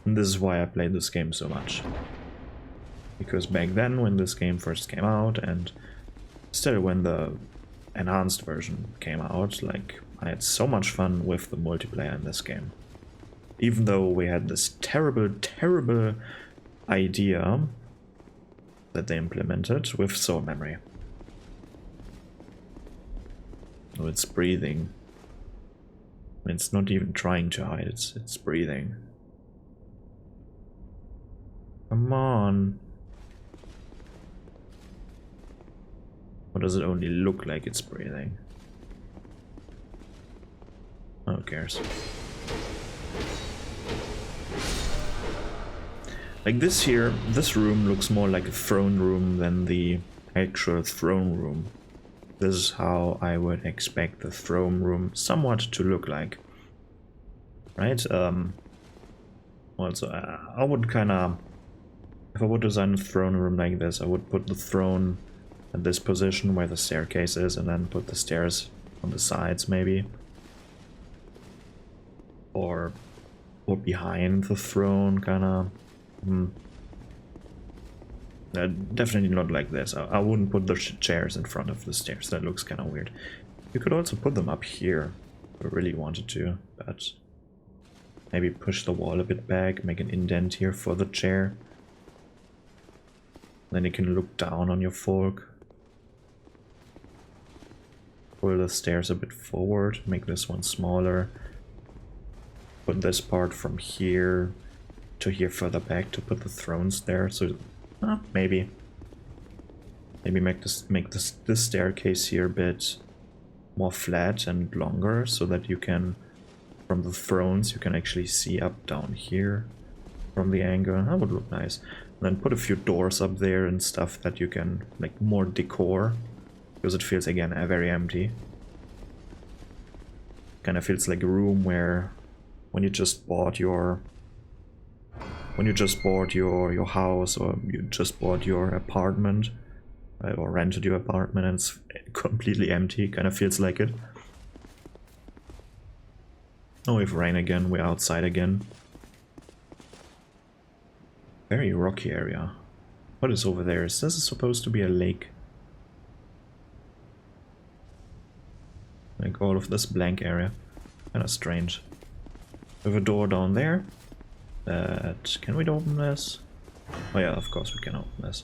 And this is why I played this game so much. Because back then, when this game first came out, and still when the enhanced version came out, like, I had so much fun with the multiplayer in this game. Even though we had this terrible, terrible idea that they implemented with soul memory. Oh, it's breathing. It's not even trying to hide, it's breathing. Come on. Or does it only look like it's breathing? Oh, who cares? Like this here, this room looks more like a throne room than the actual throne room. This is how I would expect the throne room somewhat to look like. Right? Also, I would kinda... If I would design a throne room like this, I would put the throne at this position where the staircase is, and then put the stairs on the sides, maybe. Or behind the throne, kinda. Definitely not like this. I wouldn't put the chairs in front of the stairs. That looks kind of weird. You could also put them up here if I really wanted to, but maybe push the wall a bit back, make an indent here for the chair. Then you can look down on your folk. Pull the stairs a bit forward, make this one smaller. Put this part from here to here further back to put the thrones there. So maybe make this staircase here a bit more flat and longer, so that you can, from the thrones, you can actually see up down here from the angle. That would look nice. And then put a few doors up there and stuff that you can, like, more decor, because it feels again very empty. Kind of feels like a room where when you just bought your house, or you just bought your apartment, or rented your apartment, and it's completely empty. Kind of feels like it. Oh, we've rain again. We're outside again. Very rocky area. What is over there? Is this supposed to be a lake? Like all of this blank area. Kind of strange. We have a door down there. Can we open this? Oh yeah, of course we can open this.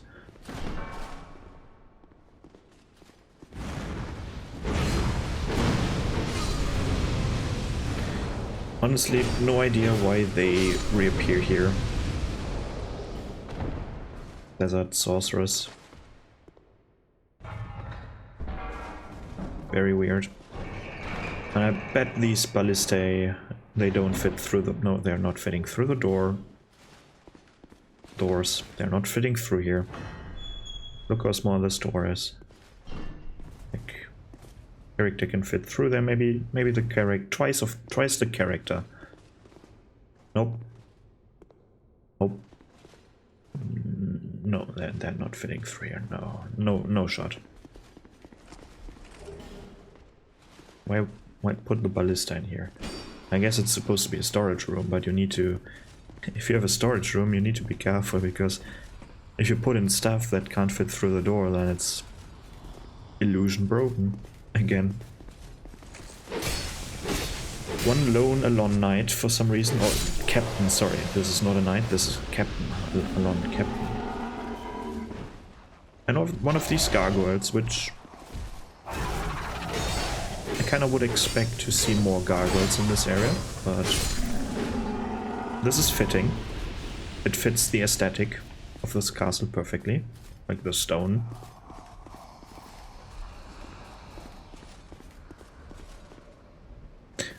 Honestly, no idea why they reappear here. Desert sorceress. Very weird. And I bet these ballistae, they don't fit through the... No, they're not fitting through the doors. They're not fitting through here. Look how small this door is. Like, character can fit through there. Maybe the character... Twice the character. Nope. Nope. No, they're not fitting through here. No shot. Why put the ballista in here? I guess it's supposed to be a storage room, but you need to... If you have a storage room, you need to be careful, because if you put in stuff that can't fit through the door, then it's illusion broken again. One lone Alon knight for some reason, or captain, sorry, this is not a knight, this is captain, Alon captain. And one of these gargoyles, which I kind of would expect to see more gargoyles in this area, but this is fitting. It fits the aesthetic of this castle perfectly, like the stone.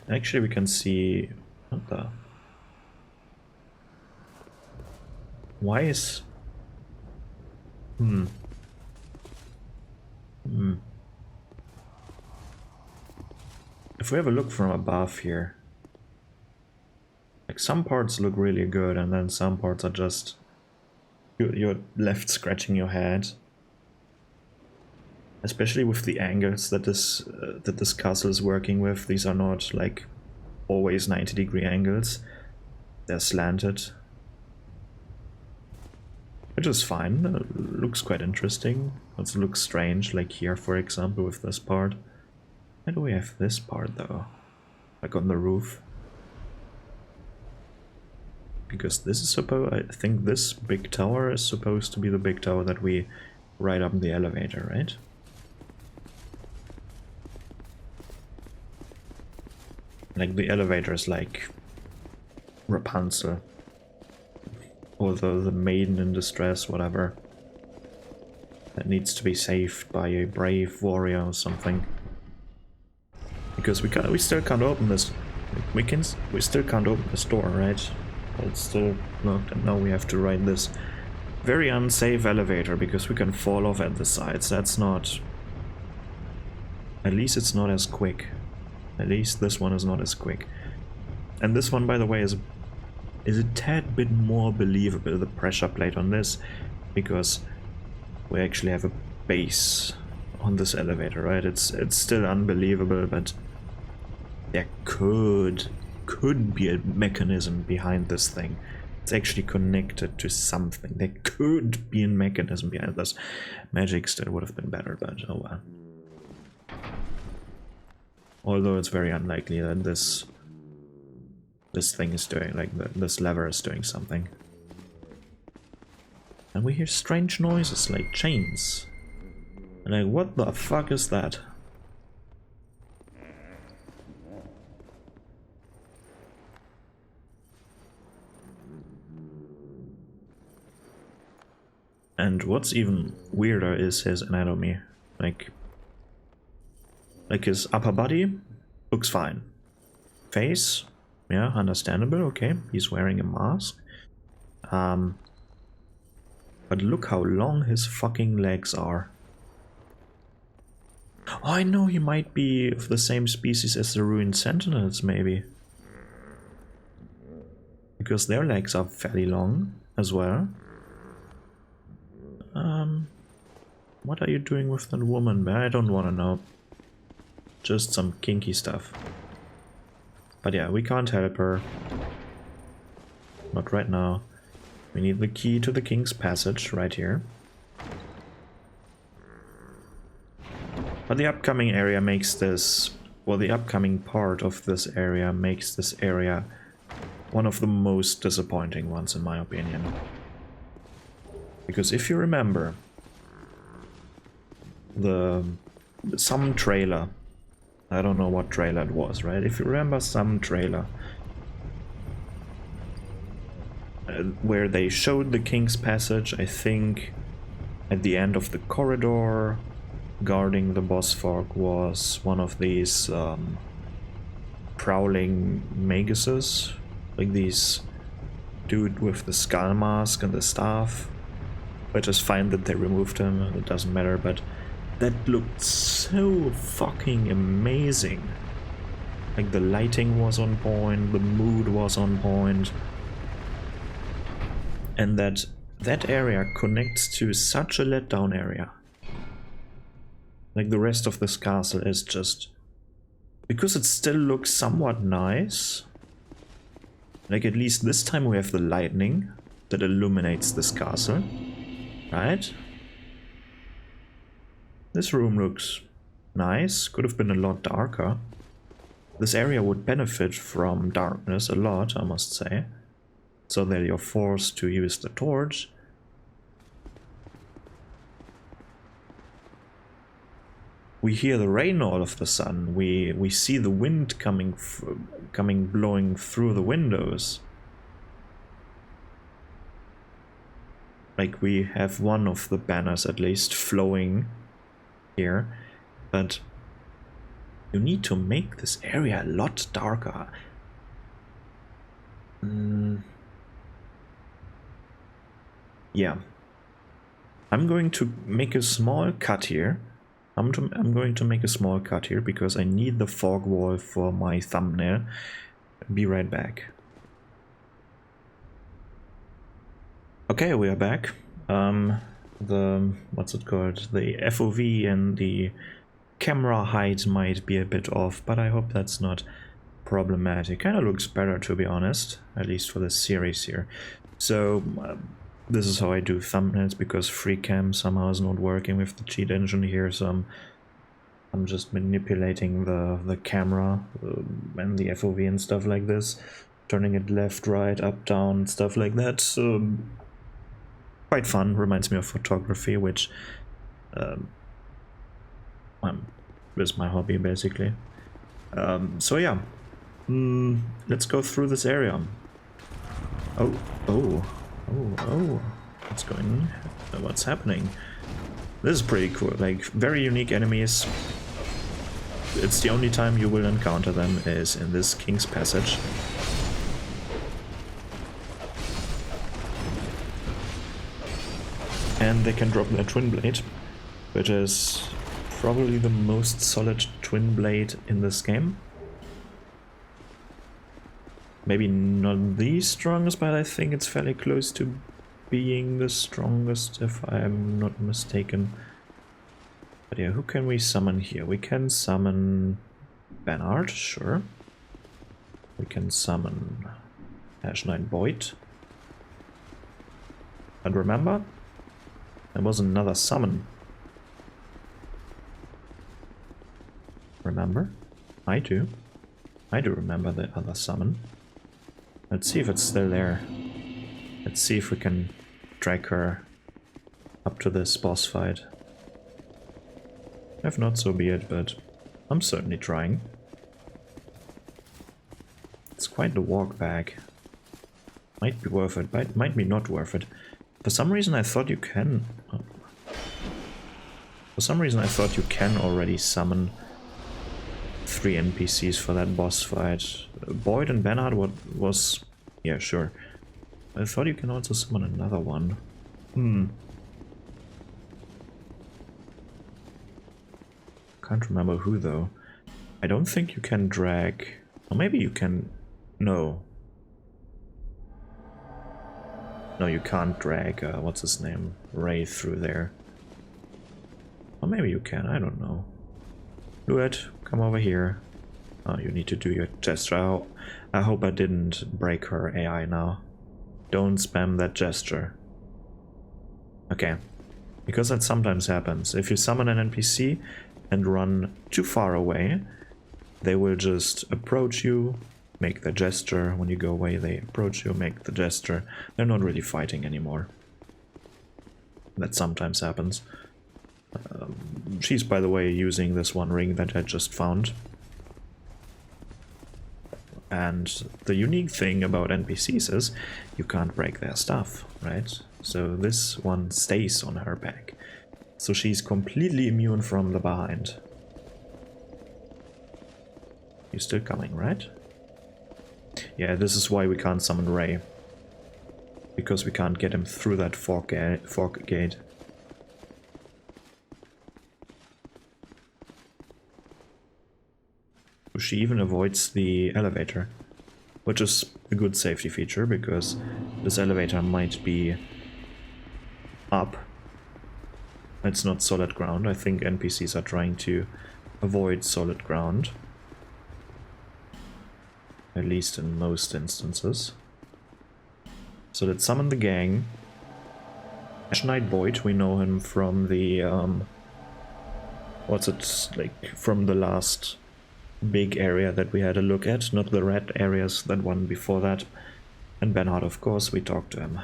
Actually, we can see... What the... Why is... If we have a look from above here... Like, some parts look really good, and then some parts are just... You're left scratching your head. Especially with the angles that this castle is working with. These are not, like, always 90-degree angles. They're slanted. which is fine. Looks quite interesting. Also looks strange, like here, for example, with this part. Why do we have this part, though? Like on the roof? Because this is supposed... I think this big tower is supposed to be the big tower that we ride up the elevator, right? Like the elevator is like Rapunzel. Or the maiden in distress, whatever. That needs to be saved by a brave warrior or something. Because we still can't open this. We still can't open this door, right? It's still locked, and now we have to ride this very unsafe elevator because we can fall off at the sides. That's not... At least it's not as quick. At least this one is not as quick. And this one, by the way, is a tad bit more believable, the pressure plate on this, because we actually have a base on this elevator, right? It's still unbelievable, but there could be a mechanism behind this thing. It's actually connected to something. There could be a mechanism behind this. Magic still would have been better, but oh well. Although it's very unlikely that this thing is doing, like this lever is doing something. And we hear strange noises like chains. And like, what the fuck is that? And what's even weirder is his anatomy. Like his upper body looks fine. Face, yeah, understandable, okay. He's wearing a mask. But look how long his fucking legs are. Oh, I know he might be of the same species as the ruined sentinels, maybe. Because their legs are fairly long as well. What are you doing with that woman? I don't want to know. Just some kinky stuff. But yeah, we can't help her. Not right now. We need the key to the King's Passage right here. But the upcoming area makes this... Well, the upcoming part of this area makes this area one of the most disappointing ones, in my opinion. Because if you remember, some trailer, I don't know what trailer it was, right? If you remember some trailer where they showed the King's Passage, I think at the end of the corridor, guarding the boss folk was one of these prowling maguses, like these dude with the skull mask and the staff. Which is fine that they removed him, it doesn't matter, but that looked so fucking amazing. Like the lighting was on point, the mood was on point. And that area connects to such a letdown area. Like the rest of this castle is just... Because it still looks somewhat nice. Like at least this time we have the lightning that illuminates this castle. Right? This room looks nice. Could have been a lot darker. This area would benefit from darkness a lot, I must say. So that you're forced to use the torch. We hear the rain all of the sudden. We see the wind blowing through the windows. Like we have one of the banners at least flowing here, but you need to make this area a lot darker. Yeah. I'm going to make a small cut here. I'm going to make a small cut here because I need the fog wall for my thumbnail. Be right back. Okay, we are back. What's it called? The FOV and the camera height might be a bit off, but I hope that's not problematic. Kind of looks better, to be honest, at least for this series here. So This is how I do thumbnails, because FreeCam somehow is not working with the cheat engine here, so I'm just manipulating the camera and the FOV and stuff like this, turning it left, right, up, down, stuff like that. Quite fun, reminds me of photography, which is my hobby basically. So yeah, let's go through this area. Oh, what's happening? This is pretty cool, like very unique enemies. It's the only time you will encounter them is in this King's Passage. And they can drop their Twin Blade, which is probably the most solid Twin Blade in this game. Maybe not the strongest, but I think it's fairly close to being the strongest, if I'm not mistaken. But yeah, who can we summon here? We can summon Bernard, sure. We can summon Ash Knight Boyd. And remember, there was another summon. Remember? I do. I do remember the other summon. Let's see if it's still there. Let's see if we can drag her up to this boss fight. If not, so be it, but I'm certainly trying. It's quite the walk back. Might be worth it, but might be not worth it. For some reason I thought you can... Oh. For some reason I thought you can already summon 3 NPCs for that boss fight. Boyd and Bernard was... yeah, sure. I thought you can also summon another one. Can't remember who though. I don't think you can drag... or maybe you can... no. No, you can't drag, what's his name? Ray through there. Or maybe you can, I don't know. Do it, come over here. Oh, you need to do your gesture. I hope I didn't break her AI now. Don't spam that gesture. Okay, because that sometimes happens. If you summon an NPC and run too far away, they will just approach you, make the gesture. When you go away, they approach you, make the gesture. They're not really fighting anymore. That sometimes happens. She's, by the way, using this one ring that I just found. And the unique thing about NPCs is you can't break their stuff, right? So this one stays on her back. So she's completely immune from the behind. You're still coming, right? Yeah, this is why we can't summon Ray. Because we can't get him through that fork gate. She even avoids the elevator, which is a good safety feature, because this elevator might be up. It's not solid ground. I think NPCs are trying to avoid solid ground. At least in most instances. So let's summon the gang. Ash Knight Boyd, we know him from the... what's it, like, from the last big area that we had a look at, not the red areas, that one before that. And Bernard, of course, we talked to him.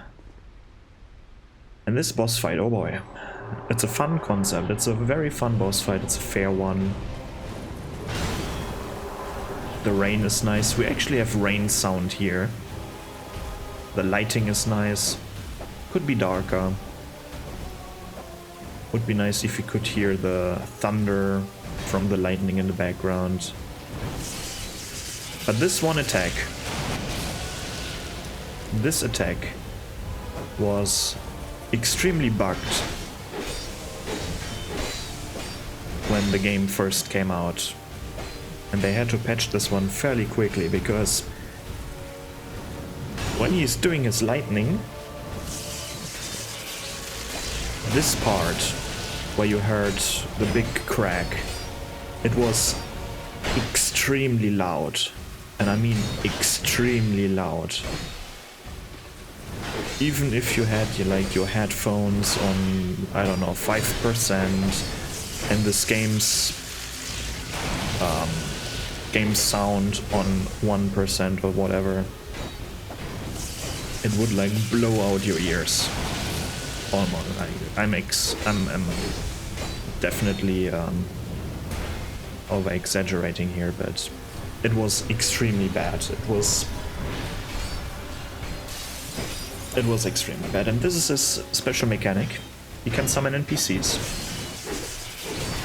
And this boss fight, oh boy, it's a fun concept, it's a very fun boss fight, it's a fair one. The rain is nice, we actually have rain sound here. The lighting is nice, could be darker. Would be nice if you could hear the thunder from the lightning in the background. But this one attack, this attack was extremely bugged when the game first came out. And they had to patch this one fairly quickly, because when he's doing his lightning, this part where you heard the big crack, it was extremely loud. And I mean extremely loud. even if you had like your headphones on, I don't know, 5%, and this game sound on 1% or whatever, it would like blow out your ears. Almost. I'm definitely over exaggerating here, but it was extremely bad. It was extremely bad, and this is a special mechanic. You can summon NPCs,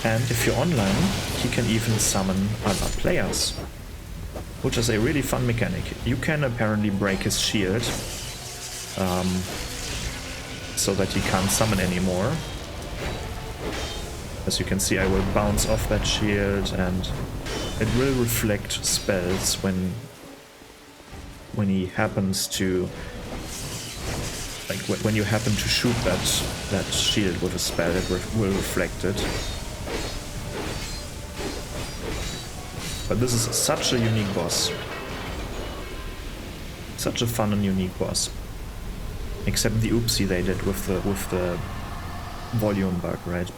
and if you're online, you can even summon other players, which is a really fun mechanic. You can apparently break his shield, so that he can't summon anymore. As you can see, I will bounce off that shield, and it will reflect spells when he happens to, like when you happen to shoot that shield with a spell, it will reflect it. But this is such a unique boss. Such a fun and unique boss. Except the oopsie they did with the volume bug, right?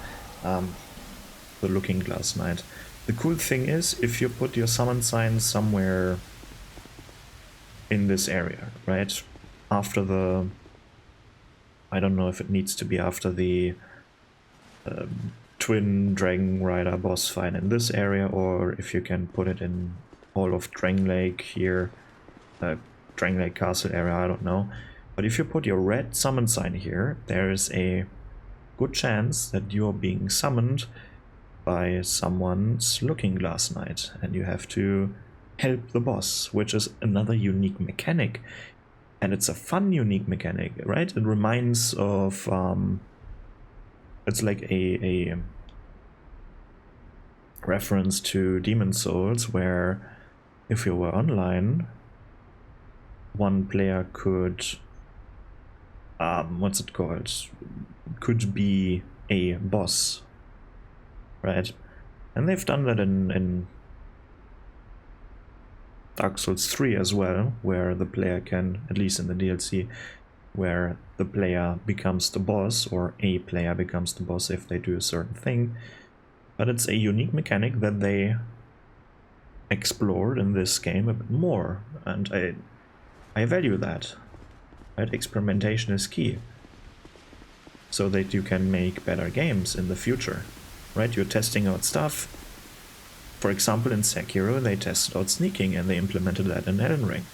The Looking Glass Knight. The cool thing is, if you put your summon sign somewhere in this area, right? After the... I don't know if it needs to be after the Twin Dragon Rider boss fight in this area, or if you can put it in all of Drangleic here, Drangleic Castle area, I don't know. But if you put your red summon sign here, there is a good chance that you're being summoned by someone's Looking Glass Knight, and you have to help the boss, which is another unique mechanic. And it's a fun, unique mechanic, right? It reminds of... it's like a reference to Demon Souls, where if you were online, one player could... what's it called? Could be a boss, right? And they've done that in Dark Souls 3 as well, where the player can, at least in the DLC, where the player becomes the boss, or a player becomes the boss if they do a certain thing. But it's a unique mechanic that they explored in this game a bit more, and I value that. Right? Experimentation is key, so that you can make better games in the future. Right? You're testing out stuff. For example, in Sekiro, they tested out sneaking, and they implemented that in Elden Ring.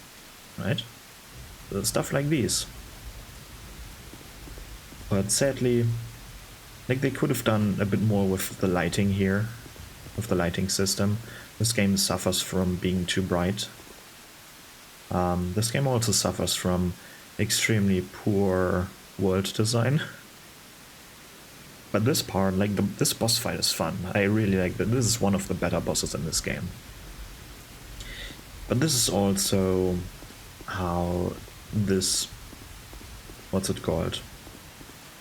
Right? So stuff like these. But sadly, like, they could have done a bit more with the lighting here, with the lighting system. This game suffers from being too bright. This game also suffers from extremely poor world design. But this part, like this boss fight is fun. I really like that. This is one of the better bosses in this game. But this is also how this... what's it called?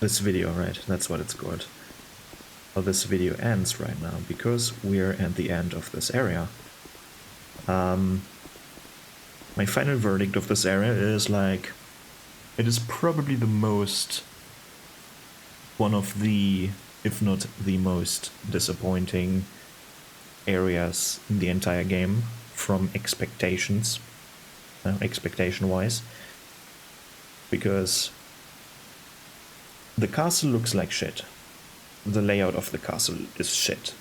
This video, right? That's what it's called. How this video ends right now, because we're at the end of this area. My final verdict of this area is like... it is probably the most... one of the, if not the most disappointing areas in the entire game from expectations, expectation-wise, because the castle looks like shit. The layout of the castle is shit.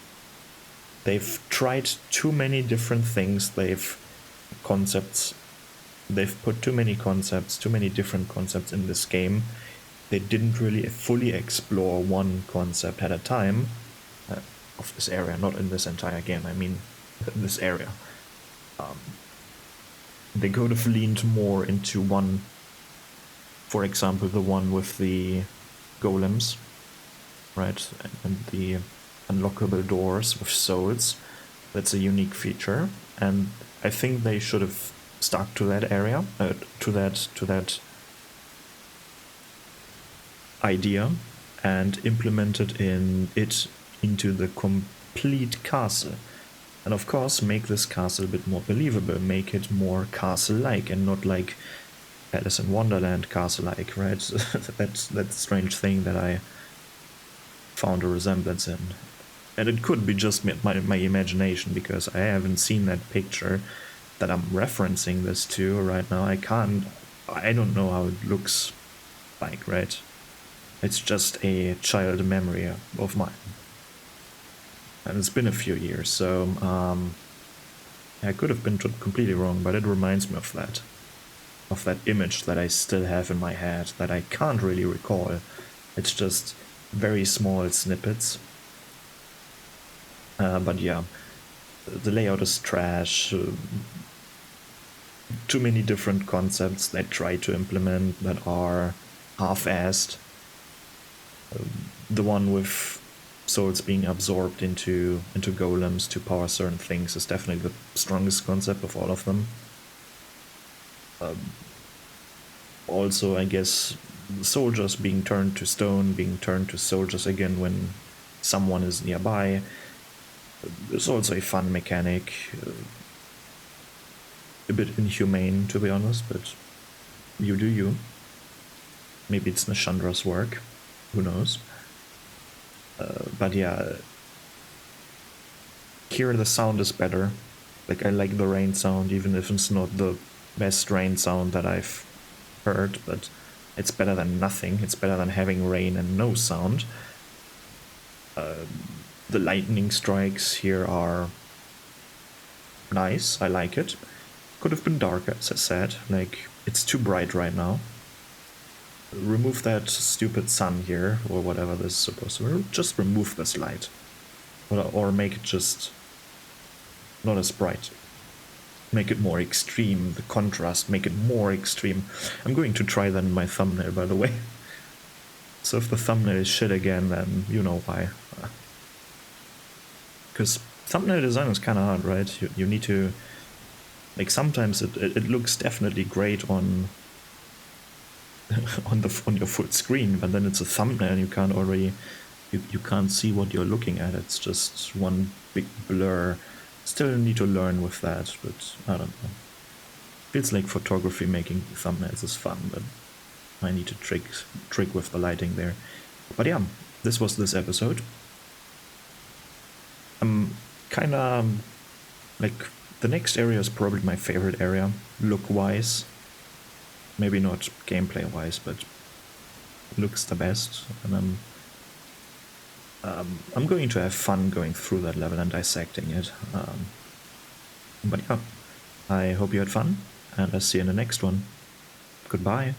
They've tried too many different things. They've put too many concepts, too many different concepts in this game. They didn't really fully explore one concept at a time of this area, not in this entire game, I mean in this area. They could have leaned more into one, for example, the one with the golems, right, and the unlockable doors with souls. That's a unique feature, and I think they should have stuck to that area, to that idea, and implemented it into the complete castle. And of course, make this castle a bit more believable, make it more castle-like, and not like Alice in Wonderland castle-like, right? That's that strange thing that I found a resemblance in. And it could be just my imagination, because I haven't seen that picture that I'm referencing this to right now. I don't know how it looks like, right? It's just a child memory of mine. And it's been a few years, so I could have been completely wrong, but it reminds me of that image that I still have in my head that I can't really recall. It's just very small snippets. But yeah, the layout is trash. Too many different concepts they try to implement that are half-assed. The one with souls being absorbed into golems to power certain things is definitely the strongest concept of all of them. Also, I guess, soldiers being turned to stone, being turned to soldiers again when someone is nearby. It's also a fun mechanic. A bit inhumane, to be honest, but you do you. Maybe it's Nashandra's work. Who knows? But yeah, here the sound is better. Like, I like the rain sound, even if it's not the best rain sound that I've heard, but it's better than nothing. It's better than having rain and no sound. The lightning strikes here are nice. I like it. Could have been darker, as I said. Like, it's too bright right now. Remove that stupid sun here, or whatever this is supposed to be. Just remove this light. Or make it just not as bright. Make it more extreme, the contrast, make it more extreme. I'm going to try that in my thumbnail, by the way. So if the thumbnail is shit again, then you know why. Because thumbnail design is kind of hard, right? You need to... Like, sometimes it looks definitely great on on your full screen, but then it's a thumbnail, you can't already... You can't see what you're looking at, it's just one big blur. Still need to learn with that, but I don't know. Feels like photography making thumbnails is fun, but I need to trick with the lighting there. But yeah, this was this episode. I'm kinda... like, the next area is probably my favorite area, look-wise. Maybe not gameplay-wise, but looks the best, and I'm going to have fun going through that level and dissecting it. But yeah, I hope you had fun, and I'll see you in the next one. Goodbye.